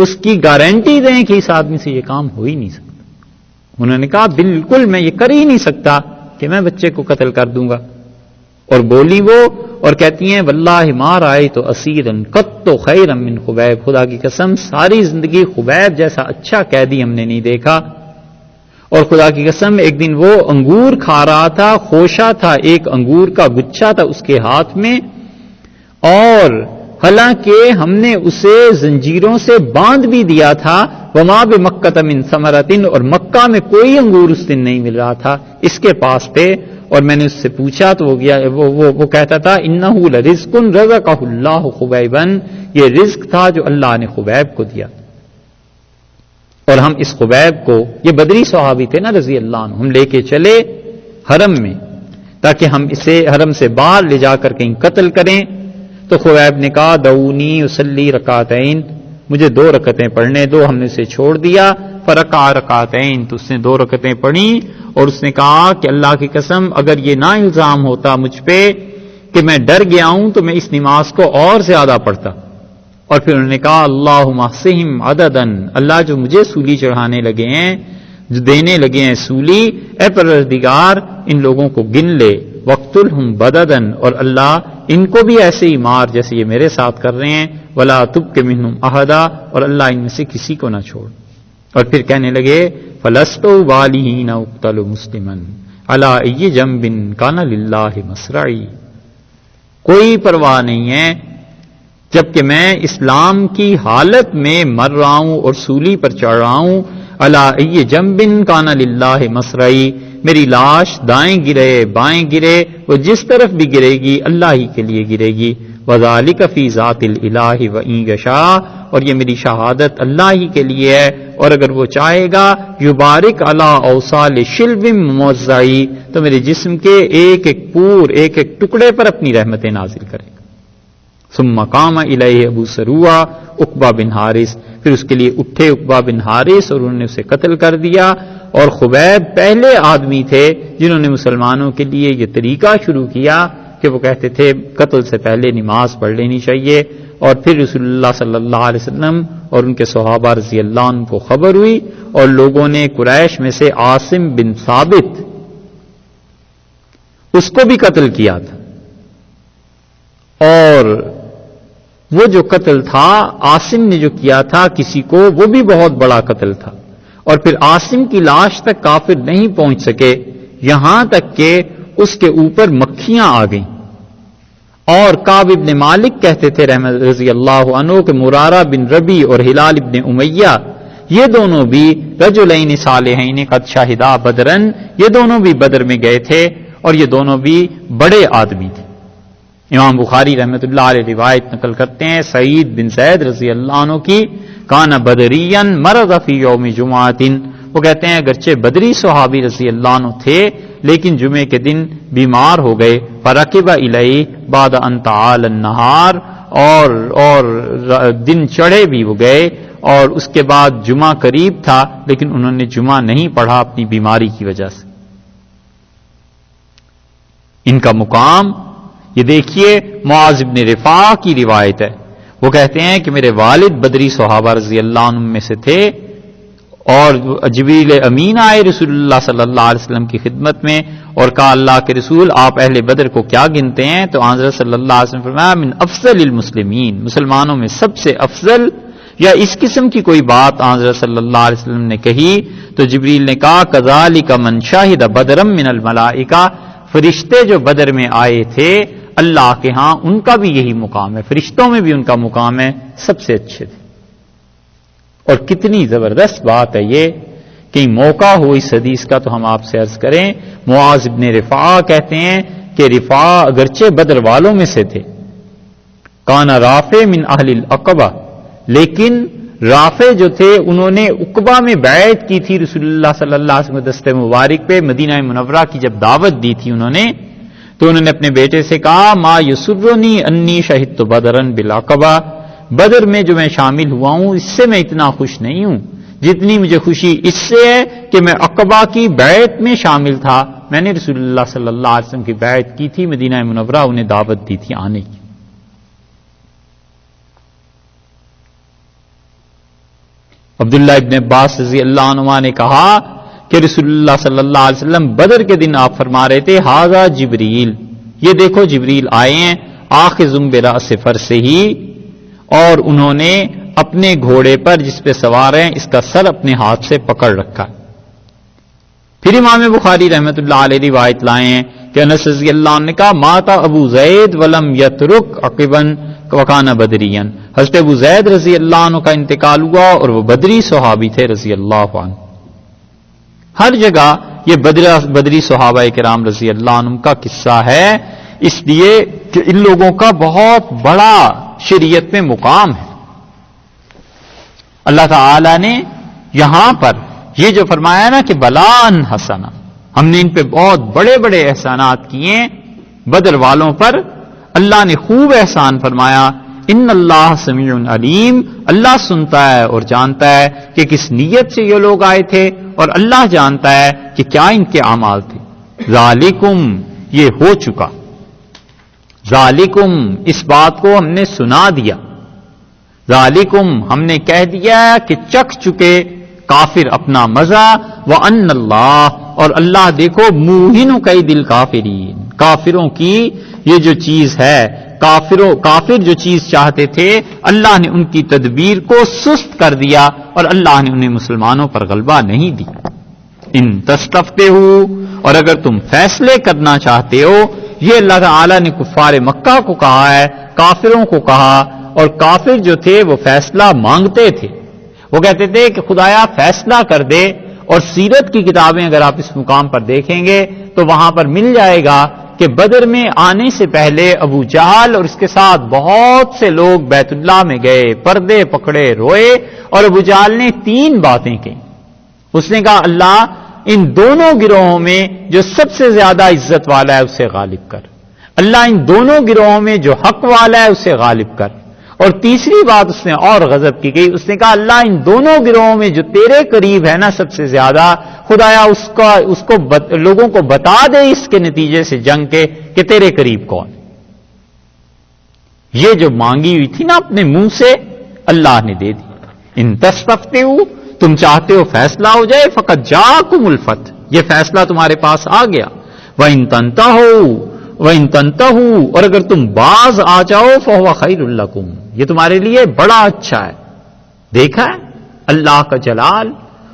اس کی گارنٹی دیں کہ اس آدمی سے یہ کام ہو ہی نہیں سکتا. انہوں نے کہا بالکل میں یہ کر ہی نہیں سکتا کہ میں بچے کو قتل کر دوں گا. اور بولی وہ اور کہتی ہیں واللہ ما رأیت اسیرا قط خیرا من خبیب، خدا کی قسم ساری زندگی خبیب جیسا اچھا قیدی ہم نے نہیں دیکھا. اور خدا کی قسم ایک دن وہ انگور کھا رہا تھا، خوشا تھا، ایک انگور کا گچھا تھا اس کے ہاتھ میں، اور حالانکہ ہم نے اسے زنجیروں سے باندھ بھی دیا تھا. وما بمکۃ من ثمرۃ، اور مکہ میں کوئی انگور اس دن نہیں مل رہا تھا اس کے پاس پہ. اور میں نے اس سے پوچھا تو وہ کہتا تھا انہ لرزق رزقہ اللہ خبیبا، یہ رزق تھا جو اللہ نے خبیب کو دیا. اور ہم اس خبیب کو، یہ بدری صحابی تھے نا رضی اللہ عنہ، ہم لے کے چلے حرم میں تاکہ ہم اسے حرم سے باہر لے جا کر کہیں قتل کریں. تو خبیب نے کہا دعونی اصلی رکعتین، مجھے 2 رکعتیں پڑھنے دو. ہم نے اسے چھوڑ دیا. فرکع رکعتین، تو اس نے 2 رکعتیں پڑھی اور اس نے کہا کہ اللہ کی قسم اگر یہ نہ الزام ہوتا مجھ پہ کہ میں ڈر گیا ہوں تو میں اس نماز کو اور زیادہ پڑھتا. اور پھر انہوں نے کہا اللہم احصہم عددا، اللہ جو مجھے سولی چڑھانے لگے ہیں، جو دینے لگے ہیں سولی، اے پروردگار ان لوگوں کو گن لے. وقتلہم بددن، اور اللہ ان کو بھی ایسے ہی مار جیسے یہ میرے ساتھ کر رہے ہیں، ولا تبق منہم احدا، اور اللہ ان میں سے کسی کو نہ چھوڑ۔ اور پھر کہنے لگے فلست بالین اقتل مسلما علی ای جنب کان للہ مصرعی، کوئی پرواہ نہیں ہے جبکہ میں اسلام کی حالت میں مر رہا ہوں اور سولی پر چڑھ رہا ہوں، علی ای جنب کان للہ مصرعی، میری لاش دائیں گرے بائیں گرے، وہ جس طرف بھی گرے گی اللہ ہی کے لیے گرے گی، وذالک فی ذات الالہ وان یشاء، اور یہ میری شہادت اللہ ہی کے لیے ہے، اور اگر وہ چاہے گا یبارک علی اوصال شلب موزعی، تو میرے جسم کے ایک ایک پور ایک ایک ٹکڑے پر اپنی رحمتیں نازل کرے گا۔ ثم قام الیہ ابو سروہ عقبہ بن حارث، پھر اس کے لیے اٹھے عقبہ بن حارث اور انہوں نے اسے قتل کر دیا۔ اور خبیب پہلے آدمی تھے جنہوں نے مسلمانوں کے لیے یہ طریقہ شروع کیا کہ وہ کہتے تھے قتل سے پہلے نماز پڑھ لینی چاہیے، اور پھر رسول اللہ صلی اللہ علیہ وسلم اور ان کے صحابہ رضی اللہ عنہ کو خبر ہوئی، اور لوگوں نے قریش میں سے عاصم بن ثابت اس کو بھی قتل کیا تھا، اور وہ جو قتل تھا عاصم نے جو کیا تھا کسی کو، وہ بھی بہت بڑا قتل تھا، اور پھر عاصم کی لاش تک کافر نہیں پہنچ سکے، یہاں تک کہ اس کے اوپر مکھیاں آ گئیں۔ اور کعب ابن مالک کہتے تھے رضی اللہ عنہ کہ مرارہ بن ربی اور ہلال ابن امیہ یہ دونوں بھی رجلین صالحین قد شہدا بدرن، یہ دونوں بھی بدر میں گئے تھے، اور یہ دونوں بھی بڑے آدمی تھے۔ امام بخاری رحمۃ اللہ علیہ روایت نقل کرتے ہیں سعید بن زید رضی اللہ عنہ کی، کان بدرین مرض فی یوم جمعۃ، وہ کہتے ہیں اگرچہ بدری صحابی رضی اللہ عنہ تھے لیکن جمعے کے دن بیمار ہو گئے، فرکب الیہ بعد ان تعال النہار، اور دن چڑھے بھی وہ گئے، اور اس کے بعد جمعہ قریب تھا لیکن انہوں نے جمعہ نہیں پڑھا اپنی بیماری کی وجہ سے۔ ان کا مقام یہ دیکھیے، معاذ بن رفاع کی روایت ہے، وہ کہتے ہیں کہ میرے والد بدری صحابہ رضی اللہ عنہ میں سے تھے، اور جبریل امین آئے رسول اللہ صلی اللہ علیہ وسلم کی خدمت میں اور کہا اللہ کے رسول آپ اہل بدر کو کیا گنتے ہیں؟ تو حضرت صلی اللہ علیہ وسلم فرمایا من افضل المسلمین، مسلمانوں میں سب سے افضل، یا اس قسم کی کوئی بات حضرت صلی اللہ علیہ وسلم نے کہی تو جبریل نے کہا کذالک من شاہد بدرا من الملائکہ، فرشتے جو بدر میں آئے تھے اللہ کے ہاں ان کا بھی یہی مقام ہے، فرشتوں میں بھی ان کا مقام ہے، سب سے اچھے تھے۔ اور کتنی زبردست بات ہے یہ، کہیں موقع ہو اس حدیث کا تو ہم آپ سے عرض کریں۔ معاذ بن رفاع کہتے ہیں کہ رفاع اگرچہ بدر والوں میں سے تھے، کان رافع من اہل العقبہ، لیکن رافع جو تھے انہوں نے عقبہ میں بیعت کی تھی رسول اللہ صلی اللہ علیہ وسلم دست مبارک پہ، مدینہ منورہ کی جب دعوت دی تھی انہوں نے، تو انہوں نے اپنے بیٹے سے کہا ما یسرنی انی شہدت بدرا بالعقبہ، بدر میں جو میں شامل ہوا ہوں اس سے میں اتنا خوش نہیں ہوں جتنی مجھے خوشی اس سے ہے کہ میں عقبہ کی بیعت میں شامل تھا، میں نے رسول اللہ صلی اللہ علیہ وسلم کی بیعت کی تھی، مدینہ منورہ انہیں دعوت دی تھی آنے کی۔ عبداللہ ابن عباس رضی اللہ عنہ نے کہا کہ رسول اللہ صلی اللہ علیہ وسلم بدر کے دن آپ فرما رہے تھے ھذا جبریل، یہ دیکھو جبریل آئے ہیں، آخذ برأس فرسہ، اور انہوں نے اپنے گھوڑے پر جس پہ سوار ہیں اس کا سر اپنے ہاتھ سے پکڑ رکھا ہے۔ پھر امام بخاری رحمۃ اللہ علیہ روایت لائے ہیں کہ انس رضی اللہ عنہ نے کہا مات ابو زید ولم یترک عقبا وکان بدریا، حضرت ابو زید رضی اللہ عنہ کا انتقال ہوا اور وہ بدری صحابی تھے رضی اللہ عنہ۔ ہر جگہ یہ بدری صحابہ کرام رضی اللہ عنہ کا قصہ ہے، اس لیے کہ ان لوگوں کا بہت بڑا شریعت میں مقام ہے۔ اللہ تعالی نے یہاں پر یہ جو فرمایا نا کہ بلان حسنا، ہم نے ان پہ بہت بڑے بڑے احسانات کیے، بدر والوں پر اللہ نے خوب احسان فرمایا۔ ان اللہ سمیع علیم، اللہ سنتا ہے اور جانتا ہے کہ کس نیت سے یہ لوگ آئے تھے، اور اللہ جانتا ہے کہ کیا ان کے اعمال تھے۔ ذالکم، یہ ہو چکا، ذالکم اس بات کو ہم نے سنا دیا، ذالکم ہم نے کہہ دیا کہ چکھ چکے کافر اپنا مزہ، وان اللہ اور اللہ دیکھو موہن کید الکافرین، کافروں کی یہ جو چیز ہے، کافر جو چیز چاہتے تھے، اللہ نے ان کی تدبیر کو سست کر دیا اور اللہ نے انہیں مسلمانوں پر غلبہ نہیں دی۔ ان تستفتحوا، اور اگر تم فیصلے کرنا چاہتے ہو، یہ اللہ تعالی نے کفار مکہ کو کہا ہے، کافروں کو کہا، اور کافر جو تھے وہ فیصلہ مانگتے تھے، وہ کہتے تھے کہ خدایا فیصلہ کر دے۔ اور سیرت کی کتابیں اگر آپ اس مقام پر دیکھیں گے تو وہاں پر مل جائے گا کہ بدر میں آنے سے پہلے ابو جہل اور اس کے ساتھ بہت سے لوگ بیت اللہ میں گئے، پردے پکڑے، روئے، اور ابو جہل نے 3 باتیں کی۔ اس نے کہا اللہ ان دونوں گروہوں میں جو سب سے زیادہ عزت والا ہے اسے غالب کر، اللہ ان دونوں گروہوں میں جو حق والا ہے اسے غالب کر۔ اور تیسری بات اس نے اور غضب کی گئی، اس نے کہا اللہ ان دونوں گروہوں میں جو تیرے قریب ہے نا سب سے زیادہ، خدایا اس کو لوگوں کو بتا دے اس کے نتیجے سے جنگ کے کہ تیرے قریب کون۔ یہ جو مانگی ہوئی تھی نا اپنے منہ سے، اللہ نے دے دی۔ ان تستفتحوا، تم چاہتے ہو فیصلہ ہو جائے، فقط جاءکم الفتح، یہ فیصلہ تمہارے پاس آ گیا۔ وَإِن تَنْتَهُوا، اور اگر تم باز آ جاؤ فَهُوَ خَيْرٌ لَكُمْ، یہ تمہارے لیے بڑا اچھا ہے۔ دیکھا ہے اللہ کا جلال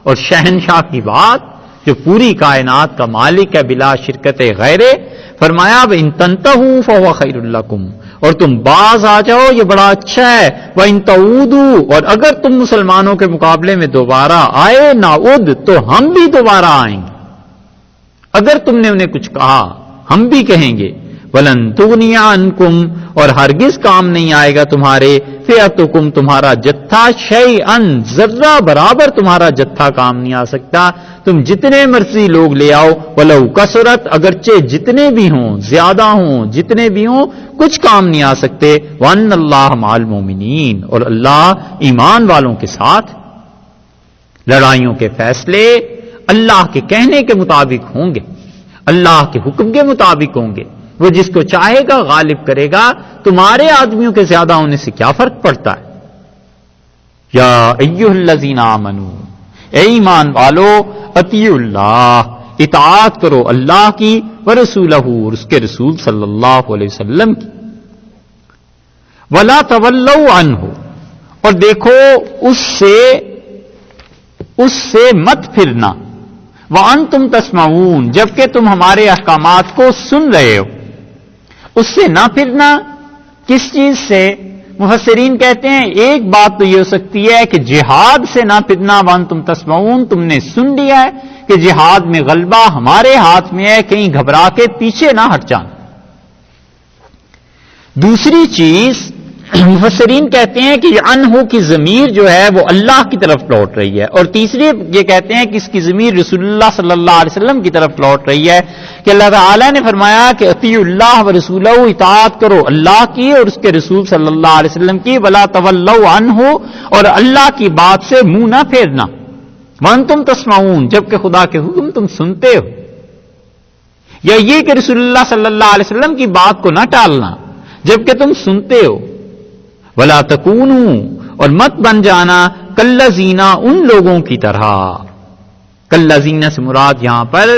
اور شہنشاہ کی بات، جو پوری کائنات کا مالک ہے بلا شرکت غیرے، فرمایا وَإِن تَنْتَهُوا فَهُوَ خَيْرٌ لَكُمْ، اور تم باز آ جاؤ یہ بڑا اچھا ہے۔ وَإِن تَعُودُوا، اور اگر تم مسلمانوں کے مقابلے میں دوبارہ آئے نعود، تو ہم بھی دوبارہ آئیں گے۔ اگر تم نے انہیں کچھ کہا ہم بھی کہیں گے۔ وَلَن تُغْنِيَ عَنْكُمْ، اور ہرگز کام نہیں آئے گا تمہارے، فِئَتُكُمْ، تمہارا جتھا، شَيْئًا، ذرہ برابر تمہارا جتھا کام نہیں آ سکتا، تم جتنے مرضی لوگ لے آؤ، وَلَوْ كَثُرَتْ، اگرچہ جتنے بھی ہوں، زیادہ ہوں، جتنے بھی ہوں، کچھ کام نہیں آ سکتے۔ وَأَنَّ اللَّهَ مَعَ الْمُؤْمِنِينَ، اور اللہ ایمان والوں کے ساتھ۔ لڑائیوں کے فیصلے اللہ کے کہنے کے مطابق ہوں گے، اللہ کے حکم کے مطابق ہوں گے، وہ جس کو چاہے گا غالب کرے گا۔ تمہارے آدمیوں کے زیادہ ہونے سے کیا فرق پڑتا ہے؟ یا ایھا الذین آمنوا، اے ایمان والو، اطیعوا اللہ، اطاعت کرو اللہ کی، ورسولہ، اور اس کے رسول صلی اللہ علیہ وسلم کی، ولا تولوا عنہ، اور دیکھو اس سے مت پھرنا، وَأَنْتُمْ تَسْمَعُونَ، جبکہ تم ہمارے احکامات کو سن رہے ہو۔ اس سے نہ پھرنا کس چیز سے؟ مفسرین کہتے ہیں ایک بات تو یہ ہو سکتی ہے کہ جہاد سے نہ پھرنا، وَأَنْتُمْ تَسْمَعُونَ، تم نے سن لیا ہے کہ جہاد میں غلبہ ہمارے ہاتھ میں ہے، کہیں گھبرا کے پیچھے نہ ہٹ جانا۔ دوسری چیز مفسرین کہتے ہیں کہ یہ انہو کی ضمیر جو ہے وہ اللہ کی طرف لوٹ رہی ہے، اور تیسری یہ کہتے ہیں کہ اس کی ضمیر رسول اللہ صلی اللہ علیہ وسلم کی طرف لوٹ رہی ہے کہ اللہ تعالی نے فرمایا کہ اطیعوا اللہ ورسولہ، اطاعت کرو اللہ کی اور اس کے رسول صلی اللہ علیہ وسلم کی، ولا تولوا عنہ، اور اللہ کی بات سے منہ نہ پھیرنا، وانتم تسمعون، جبکہ خدا کے حکم تم سنتے ہو، یا یہ کہ رسول اللہ صلی اللہ علیہ وسلم کی بات کو نہ ٹالنا جبکہ تم سنتے ہو۔ ولا تکونوا، اور مت بن جانا، کالذین، ان لوگوں کی طرح، کالذین سے مراد یہاں پر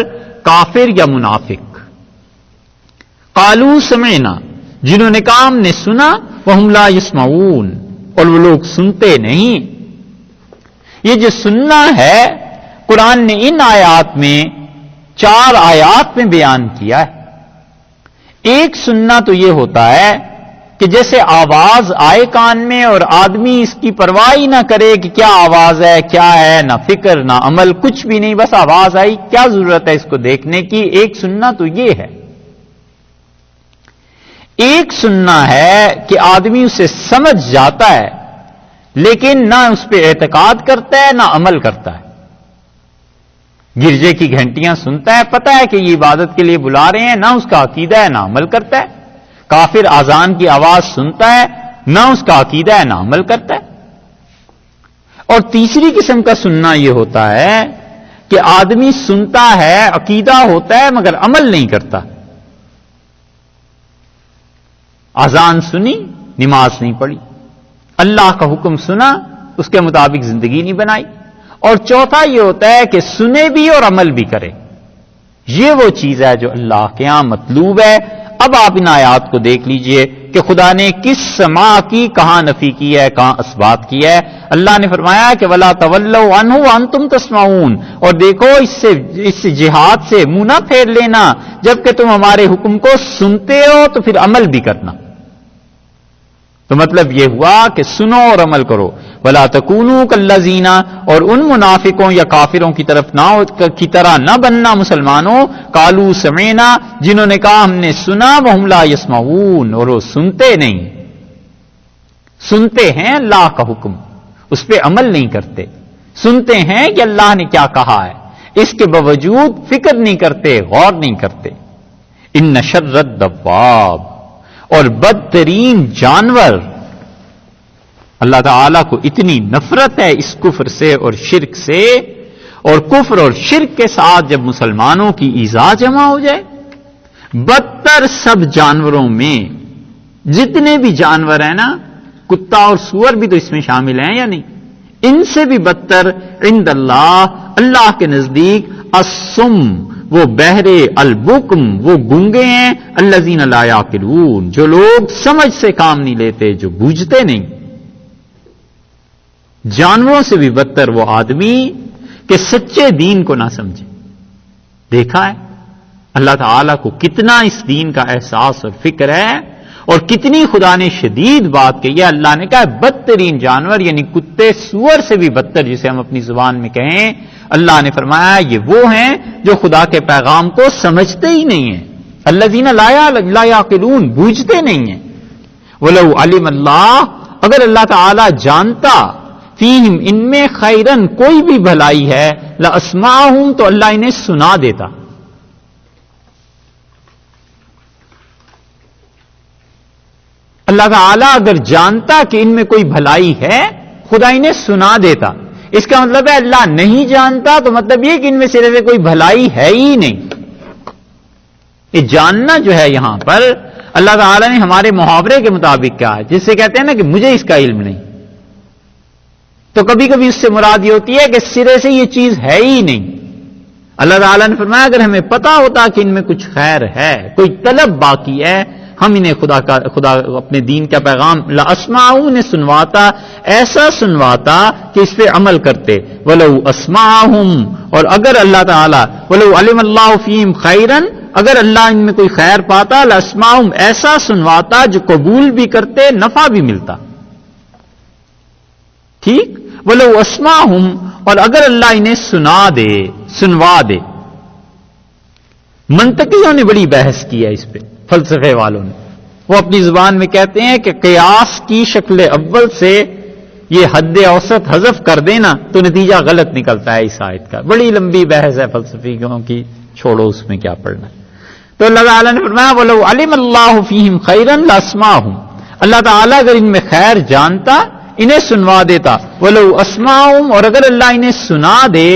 کافر یا منافق، قالوا سمعنا، جنہوں نے کہا ہم نے سنا، وہم لا یسمعون، اور وہ لوگ سنتے نہیں۔ یہ جو سننا ہے قرآن نے ان آیات میں 4 آیات میں بیان کیا ہے۔ ایک سننا تو یہ ہوتا ہے کہ جیسے آواز آئے کان میں اور آدمی اس کی پرواہ ہی نہ کرے کہ کیا آواز ہے، کیا ہے، نہ فکر نہ عمل، کچھ بھی نہیں، بس آواز آئی، کیا ضرورت ہے اس کو دیکھنے کی۔ ایک سننا تو یہ ہے۔ ایک سننا ہے کہ آدمی اسے سمجھ جاتا ہے لیکن نہ اس پہ اعتقاد کرتا ہے نہ عمل کرتا ہے۔ گرجے کی گھنٹیاں سنتا ہے، پتہ ہے کہ یہ عبادت کے لیے بلا رہے ہیں، نہ اس کا عقیدہ ہے نہ عمل کرتا ہے۔ کافر اذان کی آواز سنتا ہے، نہ اس کا عقیدہ ہے نہ عمل کرتا ہے۔ اور تیسری قسم کا سننا یہ ہوتا ہے کہ آدمی سنتا ہے، عقیدہ ہوتا ہے مگر عمل نہیں کرتا۔ اذان سنی، نماز نہیں پڑھی، اللہ کا حکم سنا، اس کے مطابق زندگی نہیں بنائی۔ اور چوتھا یہ ہوتا ہے کہ سنے بھی اور عمل بھی کرے، یہ وہ چیز ہے جو اللہ کے ہاں مطلوب ہے. اب آپ ان آیات کو دیکھ لیجئے کہ خدا نے کس سماع کی کہاں نفی کی ہے، کہاں اثبات کی ہے. اللہ نے فرمایا کہ وَلَا تَوَلَّوْا عَنْهُ وَأَنْتُمْ تَسْمَعُونَ، اور دیکھو اس جہاد سے منہ نہ پھیر لینا جبکہ تم ہمارے حکم کو سنتے ہو تو پھر عمل بھی کرنا. تو مطلب یہ ہوا کہ سنو اور عمل کرو. وَلَا تَكُونُوا كَالَّذِينَ، اور ان منافقوں یا کافروں کی طرح نہ بننا مسلمانوں، قَالُوا سَمِعْنَا، جنہوں نے کہا ہم نے سنا، وَهُمْ لَا يَسْمَعُونَ، اور وہ سنتے نہیں. سنتے ہیں اللہ کا حکم، اس پہ عمل نہیں کرتے. سنتے ہیں کہ اللہ نے کیا کہا ہے، اس کے باوجود فکر نہیں کرتے، غور نہیں کرتے. ان شر الدواب، اور بدترین جانور. اللہ تعالیٰ کو اتنی نفرت ہے اس کفر سے اور شرک سے، اور کفر اور شرک کے ساتھ جب مسلمانوں کی ایذا جمع ہو جائے. بدتر سب جانوروں میں جتنے بھی جانور ہیں نا، کتا اور سور بھی تو اس میں شامل ہیں یا نہیں، ان سے بھی بدتر عند اللہ، اللہ کے نزدیک، الصم، وہ بہرے، البکم، وہ گونگے ہیں، الذین لا یعقلون، جو لوگ سمجھ سے کام نہیں لیتے، جو بوجھتے نہیں. جانوروں سے بھی بدتر وہ آدمی کہ سچے دین کو نہ سمجھے. دیکھا ہے اللہ تعالیٰ کو کتنا اس دین کا احساس اور فکر ہے، اور کتنی خدا نے شدید بات کہی ہے. اللہ نے کہا بدترین جانور، یعنی کتے سور سے بھی بدتر، جسے ہم اپنی زبان میں کہیں. اللہ نے فرمایا یہ وہ ہیں جو خدا کے پیغام کو سمجھتے ہی نہیں ہیں. الذین لا یعقلون، بوجھتے نہیں ہیں. ولو علم اللہ، اگر اللہ تعالی جانتا، فیہم، ان میں، خیرن، کوئی بھی بھلائی ہے، لاسمعہم، تو اللہ انہیں سنا دیتا. اللہ تعالیٰ اگر جانتا کہ ان میں کوئی بھلائی ہے، خدا انہیں سنا دیتا. اس کا مطلب ہے اللہ نہیں جانتا تو مطلب یہ کہ ان میں سرے سے کوئی بھلائی ہے ہی نہیں. یہ جاننا جو ہے یہاں پر اللہ تعالیٰ نے ہمارے محاورے کے مطابق کہا ہے، جس سے کہتے ہیں نا کہ مجھے اس کا علم نہیں. تو کبھی کبھی اس سے مراد یہ ہوتی ہے کہ سرے سے یہ چیز ہے ہی نہیں. اللہ تعالیٰ نے فرمایا اگر ہمیں پتا ہوتا کہ ان میں کچھ خیر ہے، کوئی طلب باقی ہے، ہم انہیں خدا اپنے دین کا پیغام لاسمعہم، انہیں سنواتا، ایسا سنواتا کہ اس پہ عمل کرتے. ولو اسمعہم، اور اگر اللہ تعالیٰ، ولو علم اللہ فیہم خیرن، اگر اللہ ان میں کوئی خیر پاتا، لاسمعہم، ایسا سنواتا جو قبول بھی کرتے، نفع بھی ملتا. ٹھیک، ولو اسمعہم، اور اگر اللہ انہیں سنوا دے. منطقیوں نے بڑی بحث کی ہے اس پہ، فلسفے والوں نے. وہ اپنی زبان میں کہتے ہیں کہ قیاس کی شکل اول سے یہ حد اوسط حذف کر دینا تو نتیجہ غلط نکلتا ہے اس آیت کا. بڑی لمبی بحث ہے فلسفیوں کی، چھوڑو اس میں کیا پڑھنا. تو اللہ تعالیٰ نے فرمایا وَلَوْ عَلِمَ اللَّهُ فِيهِمْ خَيْرًا لَأَسْمَعَهُمْ، اللہ تعالیٰ اگر ان میں خیر جانتا انہیں سنوا دیتا. وَلَوْ أَسْمَعَهُمْ، اور اگر اللہ انہیں سنا دے،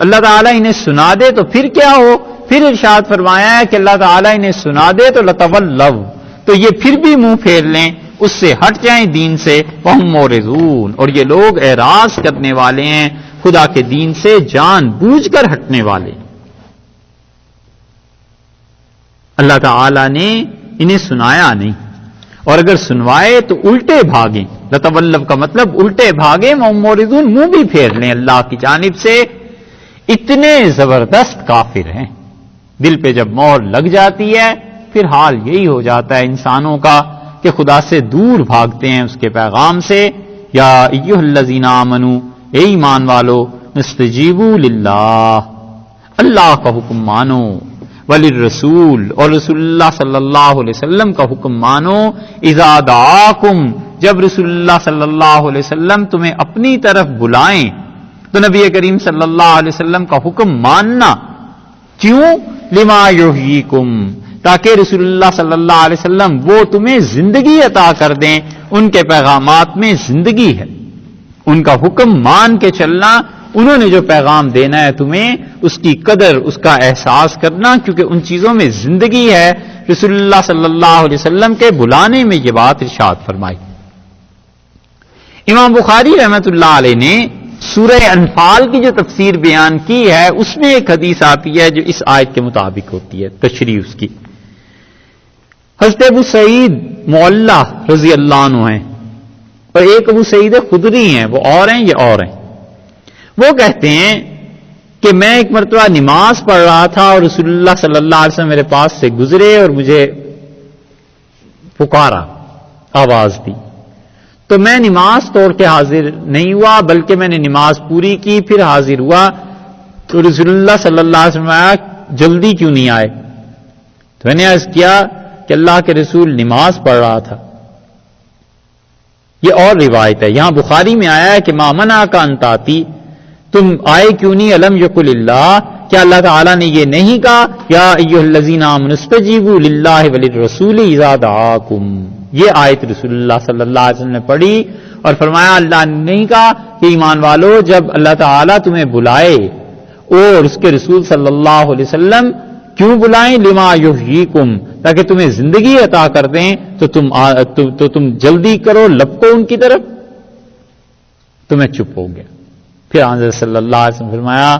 اللہ تعالیٰ انہیں سنا دے تو پھر کیا ہو؟ پھر ارشاد فرمایا ہے کہ اللہ تعالیٰ انہیں سنا دے تو لَتَوَلَّوْا، تو یہ پھر بھی منہ پھیر لیں، اس سے ہٹ جائیں دین سے. وَهُمْ مُعْرِضُونَ، اور یہ لوگ اعراض کرنے والے ہیں خدا کے دین سے، جان بوجھ کر ہٹنے والے. اللہ تعالیٰ نے انہیں سنایا نہیں، اور اگر سنوائے تو الٹے بھاگیں. لتولو کا مطلب الٹے بھاگیں، مورزون، منہ بھی پھیر لیں اللہ کی جانب سے. اتنے زبردست کافر ہیں، دل پہ جب مور لگ جاتی ہے پھر حال یہی ہو جاتا ہے انسانوں کا کہ خدا سے دور بھاگتے ہیں، اس کے پیغام سے. یا ایھا الذین آمنوا، اے ایمان والو، استجیبوا للہ، اللہ کا حکم مانو، وللرسول، اور رسول اللہ صلی اللہ علیہ وسلم کا حکم مانو، اذا دعاکم، جب رسول اللہ صلی اللہ علیہ وسلم تمہیں اپنی طرف بلائیں. تو نبی کریم صلی اللہ علیہ وسلم کا حکم ماننا. کیوں؟ لما یحییکم، تاکہ رسول اللہ صلی اللہ علیہ وسلم وہ تمہیں زندگی عطا کر دیں. ان کے پیغامات میں زندگی ہے، ان کا حکم مان کے چلنا، انہوں نے جو پیغام دینا ہے تمہیں اس کی قدر، اس کا احساس کرنا، کیونکہ ان چیزوں میں زندگی ہے. رسول اللہ صلی اللہ علیہ وسلم کے بلانے میں یہ بات ارشاد فرمائی. امام بخاری رحمۃ اللہ علیہ نے سورہ انفال کی جو تفسیر بیان کی ہے اس میں ایک حدیث آتی ہے جو اس آیت کے مطابق ہوتی ہے، تشریح اس کی۔ حضرت ابو سعید معلہ رضی اللہ عنہ ہیں اور ایک ابو سعید خدری ہیں، وہ اور ہیں یہ اور ہیں۔ وہ کہتے ہیں کہ میں ایک مرتبہ نماز پڑھ رہا تھا اور رسول اللہ صلی اللہ علیہ وسلم میرے پاس سے گزرے اور مجھے پکارا، آواز دی، تو میں نماز توڑ کے حاضر نہیں ہوا بلکہ میں نے نماز پوری کی، پھر حاضر ہوا تو رسول اللہ صلی اللہ علیہ وسلم آیا، جلدی کیوں نہیں آئے؟ تو میں نے عرض کیا کہ اللہ کے رسول نماز پڑھ رہا تھا۔ یہ اور روایت ہے، یہاں بخاری میں آیا ہے کہ ما منع کا انتاتی، تم آئے کیوں نہیں؟ الم یقل اللہ، کیا اللہ تعالیٰ نے یہ نہیں کہا یا ایھا الذین آمنوا استجیبوا للہ وللرسول اذا دعاکم؟ یہ آیت رسول اللہ صلی اللہ علیہ وسلم نے پڑھی اور فرمایا اللہ نے نہیں کہا کہ ایمان والو جب اللہ تعالیٰ تمہیں بلائے اور اس کے رسول صلی اللہ علیہ وسلم کیوں بلائیں؟ لما یحییکم، تاکہ تمہیں زندگی عطا کر دیں، تو تم جلدی کرو، لپکو ان کی طرف، تمہیں چپ ہو گیا۔ پھر حضرت صلی اللہ علیہ وسلم فرمایا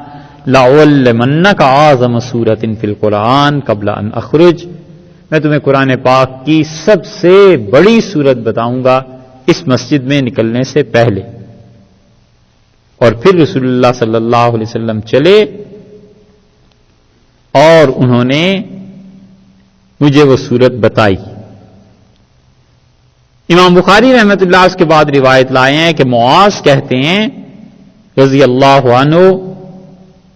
لَأُعَلِّمَنَّكَ أَعْظَمَ سُورَةٍ فِي الْقُرْآنِ قَبْلَ أَنْ أَخْرُجَ، میں تمہیں قرآن پاک کی سب سے بڑی سورت بتاؤں گا اس مسجد میں نکلنے سے پہلے۔ اور پھر رسول اللہ صلی اللہ علیہ وسلم چلے اور انہوں نے مجھے وہ سورت بتائی۔ امام بخاری رحمۃ اللہ اس کے بعد روایت لائے ہیں کہ معاذ کہتے ہیں رضی اللہ عنہ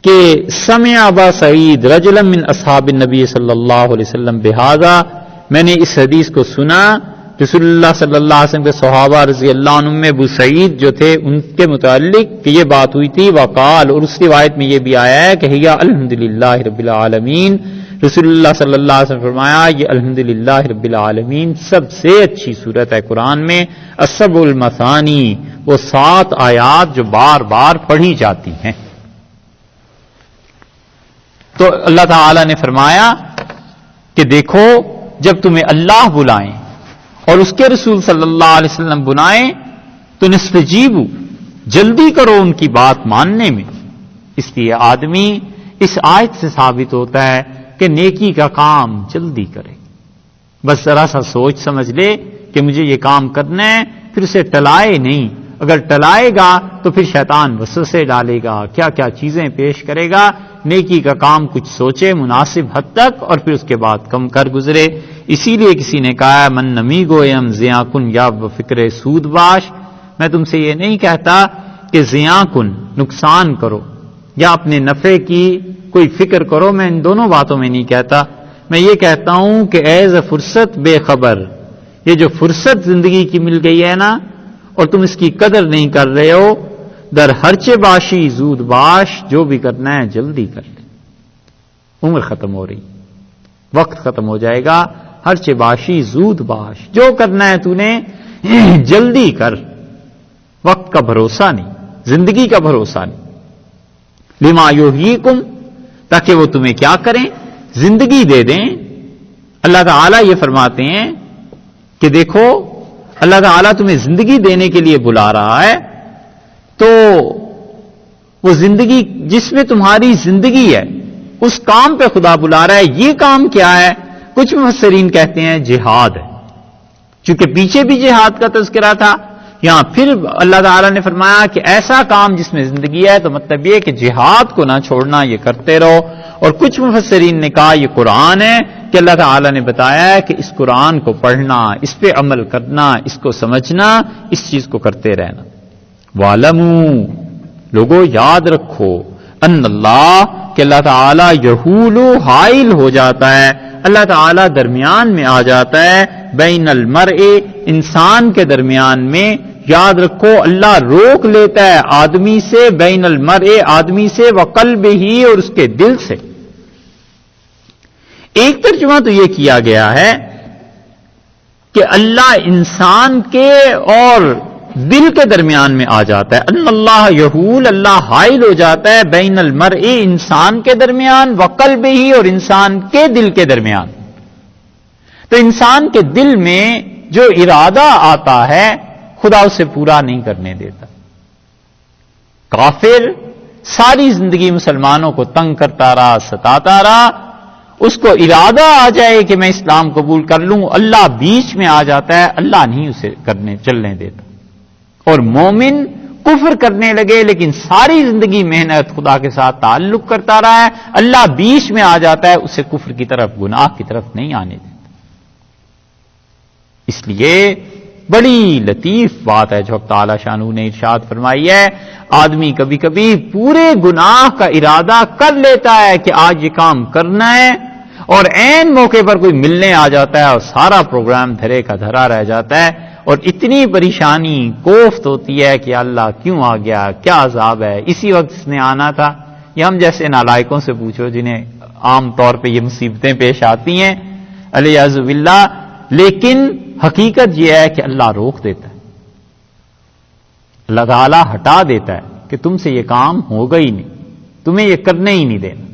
کہ سمع ابا سعید رجلا من اصحاب النبی صلی اللہ علیہ وسلم بہذا، میں نے اس حدیث کو سنا رسول اللہ صلی اللہ علیہ وسلم کے صحابہ رضی اللہ عنہ میں ابو سعید جو تھے ان کے متعلق کہ یہ بات ہوئی تھی، وقال، اور اس روایت میں یہ بھی آیا ہے کہ ہیا الحمدللہ رب العالمین، رسول اللہ صلی اللہ علیہ وسلم فرمایا یہ الحمدللہ رب العالمین سب سے اچھی صورت ہے قرآن میں، السبع المثانی، وہ 7 آیات جو بار بار پڑھی جاتی ہیں۔ تو اللہ تعالی نے فرمایا کہ دیکھو جب تمہیں اللہ بلائیں اور اس کے رسول صلی اللہ علیہ وسلم بلائیں تو نستجیبو، جلدی کرو ان کی بات ماننے میں۔ اس لیے آدمی اس آیت سے ثابت ہوتا ہے کہ نیکی کا کام جلدی کرے، بس ذرا سا سوچ سمجھ لے کہ مجھے یہ کام کرنا ہے، پھر اسے ٹلائے نہیں۔ اگر ٹلائے گا تو پھر شیطان وسوسے ڈالے گا، کیا کیا چیزیں پیش کرے گا۔ نیکی کا کام کچھ سوچے مناسب حد تک اور پھر اس کے بعد کم کر گزرے۔ اسی لیے کسی نے کہا من نمی گویم زیاں کن یا فکر سود باش، میں تم سے یہ نہیں کہتا کہ زیاں کن نقصان کرو یا اپنے نفع کی کوئی فکر کرو، میں ان دونوں باتوں میں نہیں کہتا، میں یہ کہتا ہوں کہ ایز فرصت بے خبر، یہ جو فرصت زندگی کی مل گئی ہے نا اور تم اس کی قدر نہیں کر رہے ہو، در ہرچے باشی زود باش، جو بھی کرنا ہے جلدی کر لے، عمر ختم ہو رہی، وقت ختم ہو جائے گا، ہرچے باشی زود باش، جو کرنا ہے تو نے جلدی کر، وقت کا بھروسہ نہیں، زندگی کا بھروسہ نہیں۔ لما یحییکم، تاکہ وہ تمہیں کیا کریں؟ زندگی دے دیں۔ اللہ تعالیٰ یہ فرماتے ہیں کہ دیکھو اللہ تعالیٰ تمہیں زندگی دینے کے لیے بلا رہا ہے، تو وہ زندگی جس میں تمہاری زندگی ہے اس کام پہ خدا بلا رہا ہے۔ یہ کام کیا ہے؟ کچھ مفسرین کہتے ہیں جہاد ہے، چونکہ پیچھے بھی جہاد کا تذکرہ تھا، یہاں پھر اللہ تعالیٰ نے فرمایا کہ ایسا کام جس میں زندگی ہے، تو مطلب یہ کہ جہاد کو نہ چھوڑنا، یہ کرتے رہو۔ اور کچھ مفسرین نے کہا یہ قرآن ہے کہ اللہ تعالیٰ نے بتایا ہے کہ اس قرآن کو پڑھنا، اس پہ عمل کرنا، اس کو سمجھنا، اس چیز کو کرتے رہنا۔ وَاعْلَمُوا، لوگوں یاد رکھو، ان اللہ، کہ اللہ تعالیٰ یحول، حائل ہو جاتا ہے، اللہ تعالیٰ درمیان میں آ جاتا ہے، بین المرء، انسان کے درمیان میں، یاد رکھو اللہ روک لیتا ہے آدمی سے، بین المرء، آدمی سے، وقلبہ، اور اس کے دل سے۔ ایک ترجمہ تو یہ کیا گیا ہے کہ اللہ انسان کے اور دل کے درمیان میں آ جاتا ہے، ان اللہ یحول، اللہ حائل ہو جاتا ہے، بین المرء، انسان کے درمیان، وقلبہ، اور انسان کے دل کے درمیان۔ تو انسان کے دل میں جو ارادہ آتا ہے خدا اسے پورا نہیں کرنے دیتا۔ کافر ساری زندگی مسلمانوں کو تنگ کرتا رہا، ستاتا رہا، اس کو ارادہ آ جائے کہ میں اسلام قبول کر لوں، اللہ بیچ میں آ جاتا ہے، اللہ نہیں اسے چلنے دیتا. اور مومن کفر کرنے لگے لیکن ساری زندگی محنت خدا کے ساتھ تعلق کرتا رہا ہے، اللہ بیچ میں آ جاتا ہے، اسے کفر کی طرف، گناہ کی طرف نہیں آنے دیتا. اس لیے بڑی لطیف بات ہے جو اب تعالی شانہ نے ارشاد فرمائی ہے. آدمی کبھی کبھی پورے گناہ کا ارادہ کر لیتا ہے کہ آج یہ کام کرنا ہے، اور عین موقع پر کوئی ملنے آ جاتا ہے اور سارا پروگرام دھرے کا دھرا رہ جاتا ہے، اور اتنی پریشانی کوفت ہوتی ہے کہ اللہ کیوں آ گیا، کیا عذاب ہے، اسی وقت اس نے آنا تھا. یہ ہم جیسے نالائکوں سے پوچھو جنہیں عام طور پہ یہ مصیبتیں پیش آتی ہیں الیاذ باللہ. لیکن حقیقت یہ ہے کہ اللہ روک دیتا ہے، اللہ تعالیٰ ہٹا دیتا ہے کہ تم سے یہ کام ہوگا ہی نہیں، تمہیں یہ کرنے ہی نہیں دینا.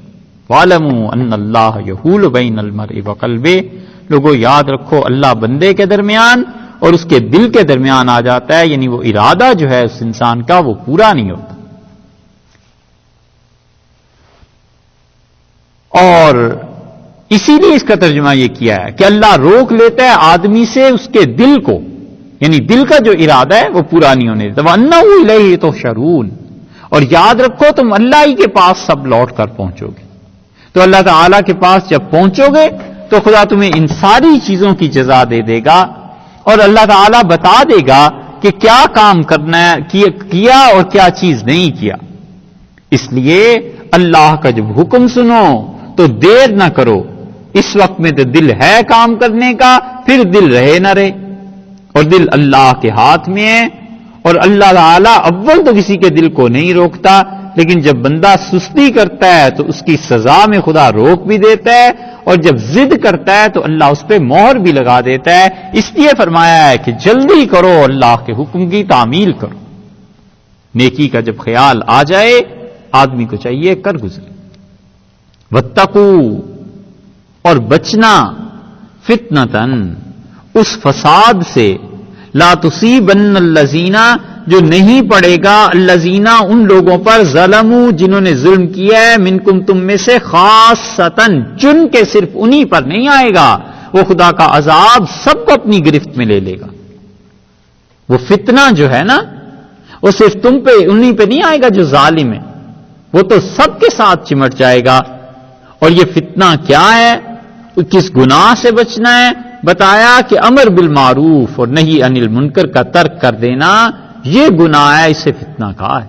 وَاعْلَمُوا أَنَّ اللَّهَ يَحُولُ بَيْنَ الْمَرْءِ وَقَلْبِهِ. لوگوں یاد رکھو اللہ بندے کے درمیان اور اس کے دل کے درمیان آ جاتا ہے، یعنی وہ ارادہ جو ہے اس انسان کا وہ پورا نہیں ہوتا. اور اسی لیے اس کا ترجمہ یہ کیا ہے کہ اللہ روک لیتا ہے آدمی سے اس کے دل کو، یعنی دل کا جو ارادہ ہے وہ پورا نہیں ہونے دیتا. وَأَنَّهُ إِلَيْهِ تُحْشَرُونَ. اور یاد رکھو تم اللہ ہی کے پاس سب لوٹ کر پہنچو گے. تو اللہ تعالیٰ کے پاس جب پہنچو گے تو خدا تمہیں ان ساری چیزوں کی جزا دے دے گا، اور اللہ تعالیٰ بتا دے گا کہ کیا کام کرنا ہے، کیا اور کیا چیز نہیں کیا. اس لیے اللہ کا جب حکم سنو تو دیر نہ کرو. اس وقت میں تو دل ہے کام کرنے کا، پھر دل رہے نہ رہے، اور دل اللہ کے ہاتھ میں ہے. اور اللہ تعالیٰ اول تو کسی کے دل کو نہیں روکتا، لیکن جب بندہ سستی کرتا ہے تو اس کی سزا میں خدا روک بھی دیتا ہے، اور جب ضد کرتا ہے تو اللہ اس پہ مہر بھی لگا دیتا ہے. اس لیے فرمایا ہے کہ جلدی کرو، اللہ کے حکم کی تعمیل کرو. نیکی کا جب خیال آ جائے آدمی کو چاہیے کر گزرے. واتقوا، اور بچنا، فتنتن، اس فساد سے، لا تصیبن الذین، جو نہیں پڑے گا، الذین، ان لوگوں پر، ظلموا، جنہوں نے ظلم کیا ہے، منکم، تم میں سے، خاصتاً، چن کے صرف انہی پر نہیں آئے گا. وہ خدا کا عذاب سب کو اپنی گرفت میں لے لے گا. وہ فتنہ جو ہے نا وہ صرف تم پہ، انہی پہ نہیں آئے گا جو ظالم ہے، وہ تو سب کے ساتھ چمٹ جائے گا. اور یہ فتنہ کیا ہے، کس گناہ سے بچنا ہے؟ بتایا کہ امر بالمعروف اور نہی عن المنکر کا ترک کر دینا یہ گناہ ہے، اسے فتنہ کہا ہے.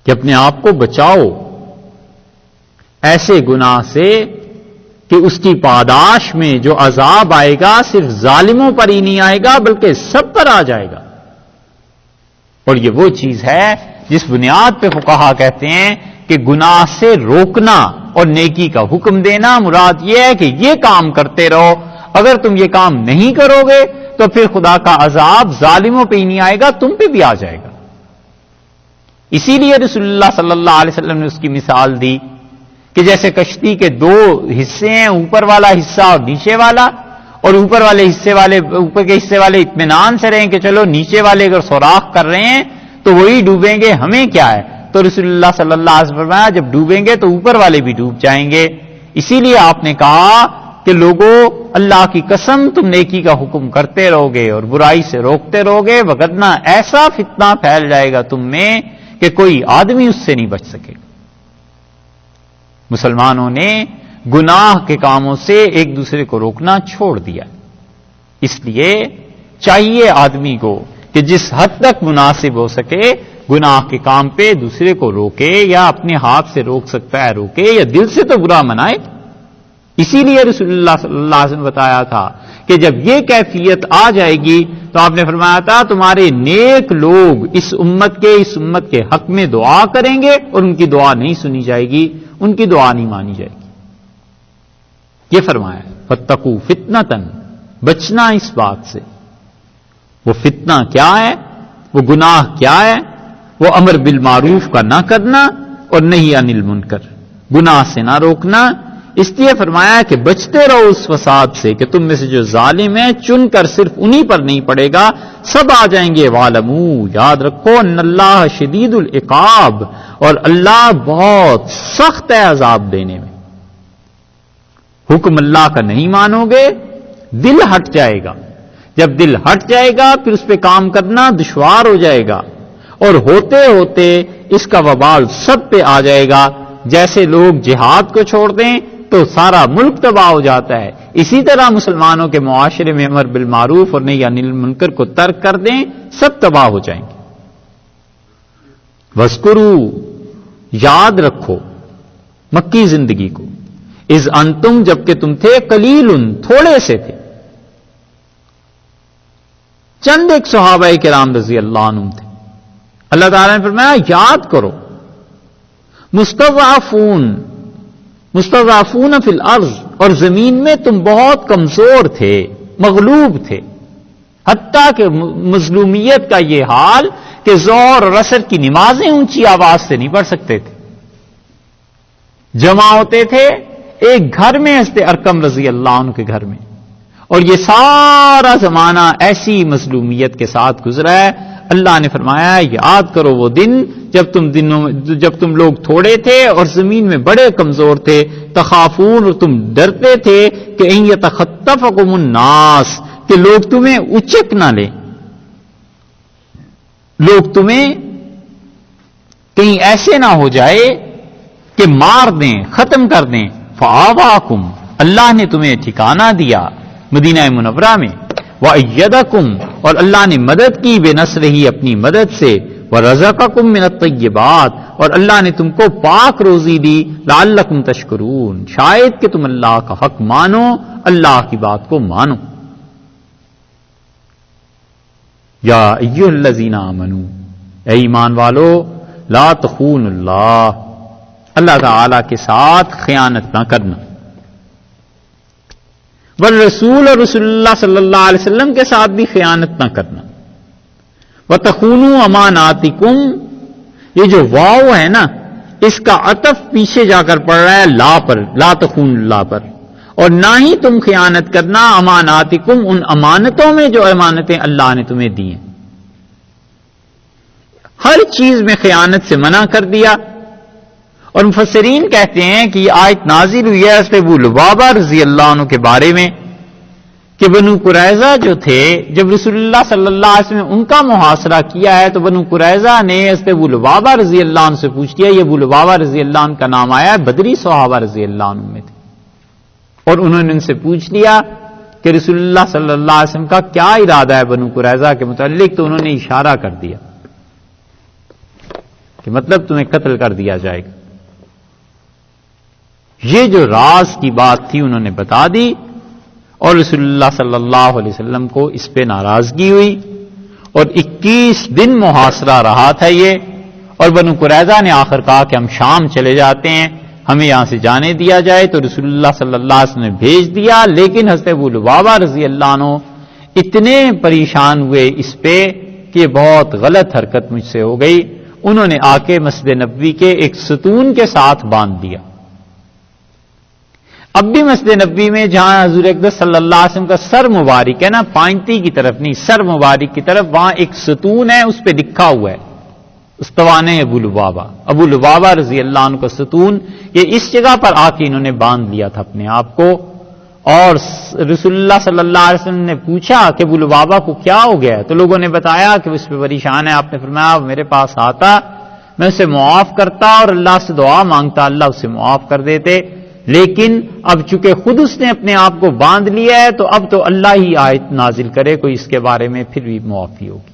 کہ اپنے آپ کو بچاؤ ایسے گناہ سے کہ اس کی پاداش میں جو عذاب آئے گا صرف ظالموں پر ہی نہیں آئے گا بلکہ سب پر آ جائے گا. اور یہ وہ چیز ہے جس بنیاد پہ فقہا کہتے ہیں کہ گناہ سے روکنا اور نیکی کا حکم دینا مراد یہ ہے کہ یہ کام کرتے رہو، اگر تم یہ کام نہیں کرو گے تو پھر خدا کا عذاب ظالموں پہ ہی نہیں آئے گا، تم پہ بھی آ جائے گا. اسی لیے رسول اللہ صلی اللہ علیہ وسلم نے اس کی مثال دی کہ جیسے کشتی کے دو حصے ہیں، اوپر والا حصہ اور نیچے والا، اور اوپر کے حصے والے اطمینان سے رہیں کہ چلو نیچے والے اگر سوراخ کر رہے ہیں تو وہی ڈوبیں گے، ہمیں کیا ہے. تو رسول اللہ صلی اللہ علیہ وسلم فرمایا جب ڈوبیں گے تو اوپر والے بھی ڈوب جائیں گے. اسی لیے آپ نے کہا کہ لوگوں اللہ کی قسم تم نیکی کا حکم کرتے رہو گے اور برائی سے روکتے رہو گے، وگرنہ ایسا فتنہ پھیل جائے گا تم میں کہ کوئی آدمی اس سے نہیں بچ سکے. مسلمانوں نے گناہ کے کاموں سے ایک دوسرے کو روکنا چھوڑ دیا. اس لیے چاہیے آدمی کو کہ جس حد تک مناسب ہو سکے گناہ کے کام پہ دوسرے کو روکے، یا اپنے ہاتھ سے روک سکتا ہے روکے، یا دل سے تو برا منائے. اسی لیے رسول اللہ صلی اللہ علیہ وسلم نے بتایا تھا کہ جب یہ کیفیت آ جائے گی تو آپ نے فرمایا تھا تمہارے نیک لوگ اس امت کے حق میں دعا کریں گے اور ان کی دعا نہیں سنی جائے گی، ان کی دعا نہیں مانی جائے گی. یہ فرمایا فاتقوا فتنۃ، بچنا اس بات سے. وہ فتنہ کیا ہے، وہ گناہ کیا ہے؟ وہ امر بالمعروف کا نہ کرنا اور نہی عن المنکر، گناہ سے نہ روکنا. اس لیے فرمایا کہ بچتے رہو اس فساد سے کہ تم میں سے جو ظالم ہیں چن کر صرف انہی پر نہیں پڑے گا، سب آ جائیں گے۔ وَعْلَمُوا، یاد رکھو، ان اللہ شدید العقاب، اور اللہ بہت سخت ہے عذاب دینے میں۔ حکم اللہ کا نہیں مانو گے، دل ہٹ جائے گا، جب دل ہٹ جائے گا پھر اس پہ کام کرنا دشوار ہو جائے گا، اور ہوتے ہوتے اس کا وبال سب پہ آ جائے گا۔ جیسے لوگ جہاد کو چھوڑ دیں تو سارا ملک تباہ ہو جاتا ہے، اسی طرح مسلمانوں کے معاشرے میں امر بالمعروف اور نہی عن المنکر کو ترک کر دیں، سب تباہ ہو جائیں گے۔ وَاذْكُرُوا، یاد رکھو مکی زندگی کو، اذ انتم، جبکہ تم تھے، قلیل، تھوڑے سے تھے، چند ایک صحابہ کرام رضی اللہ عنہم تھے۔ اللہ تعالیٰ نے فرمایا یاد کرو، مستضعفون فی الارض، اور زمین میں تم بہت کمزور تھے، مغلوب تھے، حتیٰ کہ مظلومیت کا یہ حال کہ ظہر اور عصر کی نمازیں اونچی آواز سے نہیں پڑھ سکتے تھے۔ جمع ہوتے تھے ایک گھر میں، حضرت ارقم رضی اللہ عنہ کے گھر میں، اور یہ سارا زمانہ ایسی مظلومیت کے ساتھ گزرا ہے۔ اللہ نے فرمایا یاد کرو وہ دن جب تم لوگ تھوڑے تھے اور زمین میں بڑے کمزور تھے، تخافون، اور تم ڈرتے تھے کہ ان یتخطفکم الناس، کہ لوگ تمہیں اچک نہ لیں، لوگ تمہیں کہیں ایسے نہ ہو جائے کہ مار دیں، ختم کر دیں۔ فآواکم، اللہ نے تمہیں ٹھکانہ دیا مدینہ منورہ میں، وَأَيَّدَكُمْ، اور اللہ نے مدد کی بِنَصْرِهِ، اپنی مدد سے، وَرَزَقَكُمْ مِنَ الطَّيِّبَاتِ، اور اللہ نے تم کو پاک روزی دی، لَعَلَّكُمْ تَشْكُرُونَ، شاید کہ تم اللہ کا حق مانو، اللہ کی بات کو مانو۔ یا ایھا الذین آمنوا، اے ایمان والو، لا تخونوا اللہ، اللہ تعالی کے ساتھ خیانت نہ کرنا، والرسول، اور رسول اللہ صلی اللہ علیہ وسلم کے ساتھ بھی خیانت نہ کرنا۔ وَتَخُونُوا أَمَانَاتِكُمْ، یہ جو واو ہے نا، اس کا عطف پیچھے جا کر پڑ رہا ہے لا پر، لا تخون اللہ پر، اور نہ ہی تم خیانت کرنا اماناتکم، ان امانتوں میں جو امانتیں اللہ نے تمہیں دی ہیں۔ ہر چیز میں خیانت سے منع کر دیا، اور مفسرین کہتے ہیں کہ یہ آیت نازل ہوئی ہے حضرت ابو لبابہ رضی اللہ عنہ کے بارے میں کہ بنو قریظہ جو تھے، جب رسول اللہ صلی اللہ علیہ وسلم نے ان کا محاصرہ کیا ہے تو بنو قریظہ نے حضرت ابو لبابہ رضی اللہ عنہ سے پوچھ لیا، یہ ابو لبابہ رضی اللہ عنہ کا نام آیا ہے، بدری صحابہ رضی اللہ عنہ میں تھے، اور انہوں نے ان سے پوچھ لیا کہ رسول اللہ صلی اللہ علیہ وسلم کا کیا ارادہ ہے بنو قریظہ کے متعلق، تو انہوں نے اشارہ کر دیا کہ مطلب تمہیں قتل کر دیا جائے گا۔ یہ جو راز کی بات تھی انہوں نے بتا دی، اور رسول اللہ صلی اللہ علیہ وسلم کو اس پہ ناراضگی ہوئی، اور 21 دن محاصرہ رہا تھا یہ، اور بنو قریظہ نے آخر کہا کہ ہم شام چلے جاتے ہیں، ہمیں یہاں سے جانے دیا جائے، تو رسول اللہ صلی اللہ علیہ وسلم نے بھیج دیا، لیکن حضرت ابو لبابہ رضی اللہ عنہ اتنے پریشان ہوئے اس پہ کہ بہت غلط حرکت مجھ سے ہو گئی، انہوں نے آ کے مسجد نبوی کے ایک ستون کے ساتھ باندھ دیا۔ اب بھی مسجد نبوی میں جہاں حضور اقدس صلی اللہ علیہ وسلم کا سر مبارک ہے نا، پائنتی کی طرف نہیں، سر مبارک کی طرف، وہاں ایک ستون ہے، اس پہ لکھا ہوا ہے استوانے ابو لبابہ رضی اللہ عنہ کا ستون، یہ اس جگہ پر آ کے انہوں نے باندھ لیا تھا اپنے آپ کو۔ اور رسول اللہ صلی اللہ علیہ وسلم نے پوچھا کہ ابو لبابہ کو کیا ہو گیا ہے، تو لوگوں نے بتایا کہ اس پہ پریشان ہے۔ آپ نے فرمایا میرے پاس آتا، میں اسے معاف کرتا اور اللہ سے دعا مانگتا، اللہ اسے معاف کر دیتے، لیکن اب چونکہ خود اس نے اپنے آپ کو باندھ لیا ہے تو اب تو اللہ ہی آیت نازل کرے کوئی اس کے بارے میں، پھر بھی معافی ہوگی۔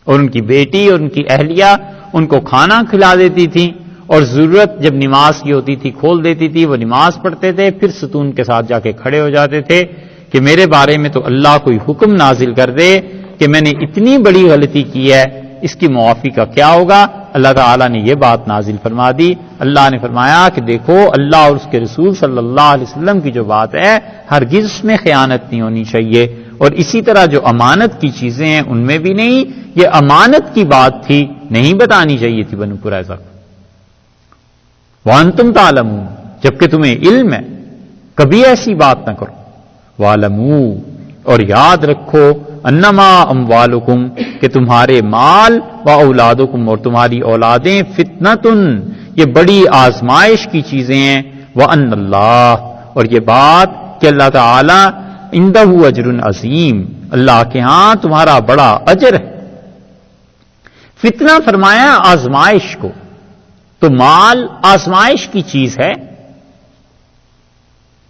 اور ان کی بیٹی اور ان کی اہلیہ ان کو کھانا کھلا دیتی تھی، اور ضرورت جب نماز کی ہوتی تھی کھول دیتی تھی، وہ نماز پڑھتے تھے، پھر ستون کے ساتھ جا کے کھڑے ہو جاتے تھے کہ میرے بارے میں تو اللہ کوئی حکم نازل کر دے کہ میں نے اتنی بڑی غلطی کی ہے، اس کی معافی کا کیا ہوگا۔ اللہ تعالیٰ نے یہ بات نازل فرما دی، اللہ نے فرمایا کہ دیکھو اللہ اور اس کے رسول صلی اللہ علیہ وسلم کی جو بات ہے ہرگز اس میں خیانت نہیں ہونی چاہیے، اور اسی طرح جو امانت کی چیزیں ہیں ان میں بھی نہیں، یہ امانت کی بات تھی، نہیں بتانی چاہیے تھی بنو قریظہ کو۔ وَأَنْتُمْ تَعْلَمُونَ، جبکہ تمہیں علم ہے کبھی ایسی بات نہ کرو. وَاعْلَمُوا، اور یاد رکھو، انما اموالکم، کہ تمہارے مال، و اولادکم، اور تمہاری اولادیں، فتنتن، یہ بڑی آزمائش کی چیزیں ہیں. وَأَنَّ اللَّهَ، اور یہ بات کہ اللہ تعالی عندہ اجر عظیم، اللہ کے ہاں تمہارا بڑا اجر ہے. فتنہ فرمایا آزمائش کو، تو مال آزمائش کی چیز ہے.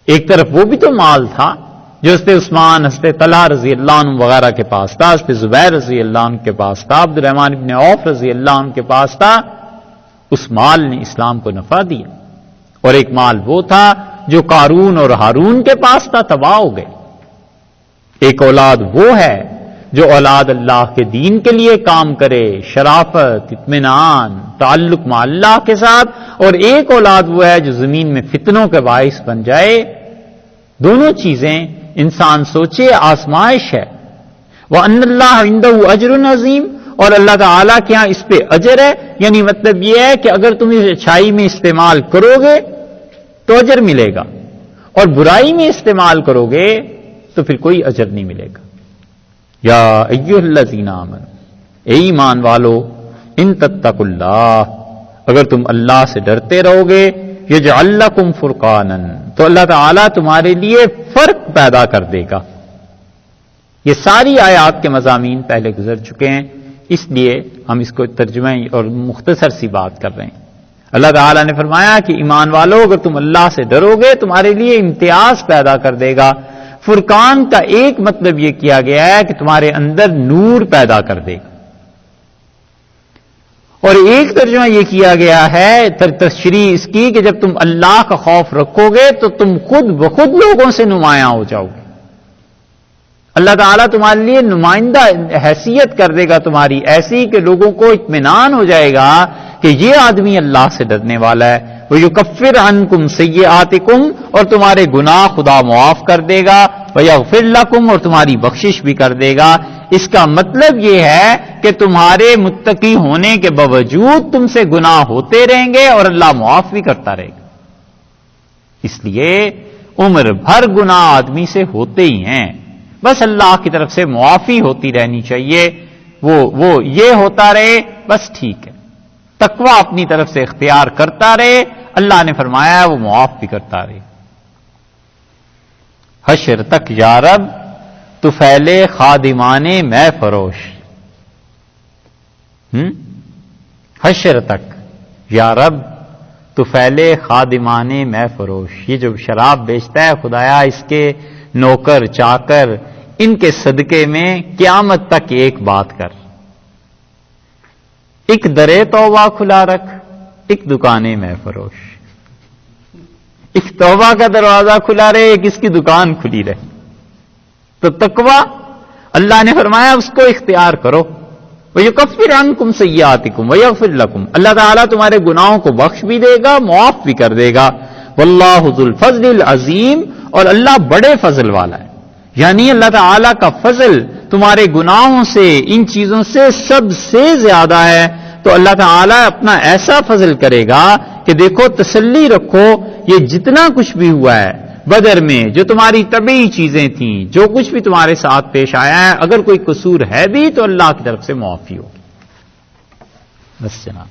ایک طرف وہ بھی تو مال تھا جو حضرت عثمان، حضرت طلحہ رضی اللہ عنہ وغیرہ کے پاس تھا، حضرت زبیر رضی اللہ عنہ کے پاس تھا، عبد الرحمن ابن عوف رضی اللہ عنہ کے پاس تھا. اس مال نے اسلام کو نفع دیا. اور ایک مال وہ تھا جو قارون اور ہارون کے پاس تھا، تباہ ہو گئے. ایک اولاد وہ ہے جو اولاد اللہ کے دین کے لیے کام کرے، شرافت، اطمینان، تعلق مع اللہ کے ساتھ. اور ایک اولاد وہ ہے جو زمین میں فتنوں کے باعث بن جائے. دونوں چیزیں انسان سوچے آزمائش ہے. وَأَنَّ اللَّهَ عِندَهُ أَجْرٌ عَظِيمٌ، اور اللہ تعالیٰ کے ہاں اس پہ اجر ہے. یعنی مطلب یہ ہے کہ اگر تم اس اچھائی میں استعمال کرو گے تو اجر ملے گا، اور برائی میں استعمال کرو گے تو پھر کوئی اجر نہیں ملے گا. یا ایھا الذین آمنوا، اے ایمان والو، ان تتقوا اللہ، اگر تم اللہ سے ڈرتے رہو گے، یجعل لکم فرقانا، تو اللہ تعالیٰ تمہارے لیے فرق پیدا کر دے گا. یہ ساری آیات کے مضامین پہلے گزر چکے ہیں، اس لیے ہم اس کو ترجمہ اور مختصر سی بات کر رہے ہیں. اللہ تعالیٰ نے فرمایا کہ ایمان والو، اگر تم اللہ سے ڈرو گے تمہارے لیے امتیاز پیدا کر دے گا. فرقان کا ایک مطلب یہ کیا گیا ہے کہ تمہارے اندر نور پیدا کر دے گا، اور ایک ترجمہ یہ کیا گیا ہے تشریح اس کی کہ جب تم اللہ کا خوف رکھو گے تو تم خود بخود لوگوں سے نمایاں ہو جاؤ گے. اللہ تعالیٰ تمہارے لیے نمائندہ حیثیت کر دے گا تمہاری ایسی کہ لوگوں کو اطمینان ہو جائے گا کہ یہ آدمی اللہ سے ڈرنے والا ہے. وَيُكَفِّرْ عَنْكُمْ سَيِّئَاتِكُمْ، اور تمہارے گناہ خدا معاف کر دے گا. وَيَغْفِرْ لَكُمْ، اور تمہاری بخشش بھی کر دے گا. اس کا مطلب یہ ہے کہ تمہارے متقی ہونے کے باوجود تم سے گناہ ہوتے رہیں گے اور اللہ معاف بھی کرتا رہے گا. اس لیے عمر بھر گناہ آدمی سے ہوتے ہی ہیں، بس اللہ کی طرف سے معافی ہوتی رہنی چاہیے. وہ یہ ہوتا رہے بس ٹھیک ہے. تقوی اپنی طرف سے اختیار کرتا رہے، اللہ نے فرمایا وہ معاف بھی کرتا رہے. حشر تک یا رب تو پھیلے خادمانے میں فروش. حشر تک یا رب تو پھیلے خادمانے میں فروش. یہ جو شراب بیچتا ہے خدایا، اس کے نوکر چاکر، ان کے صدقے میں قیامت تک ایک بات کر، ایک درے توبہ کھلا رکھ، ایک دکانیں میں فروش. ایک توبہ کا دروازہ کھلا رہے، ایک اس کی دکان کھلی رہے. تو تقوی اللہ نے فرمایا اس کو اختیار کرو. وَيُكَفِّرْ عَنْكُمْ سَيِّئَاتِكُمْ وَيَغْفِرْ لَكُمْ، اللہ تعالیٰ تمہارے گناہوں کو بخش بھی دے گا، معاف بھی کر دے گا. وَاللَّهُ ذُو الْفَضْلِ الْعَظِيمِ، اور اللہ بڑے فضل والا ہے. یعنی اللہ تعالیٰ کا فضل تمہارے گناہوں سے، ان چیزوں سے سب سے زیادہ ہے. تو اللہ تعالیٰ اپنا ایسا فضل کرے گا کہ دیکھو، تسلی رکھو، یہ جتنا کچھ بھی ہوا ہے بدر میں، جو تمہاری طبعی چیزیں تھیں، جو کچھ بھی تمہارے ساتھ پیش آیا ہے، اگر کوئی قصور ہے بھی تو اللہ کی طرف سے معافی ہوگی. بس جناب.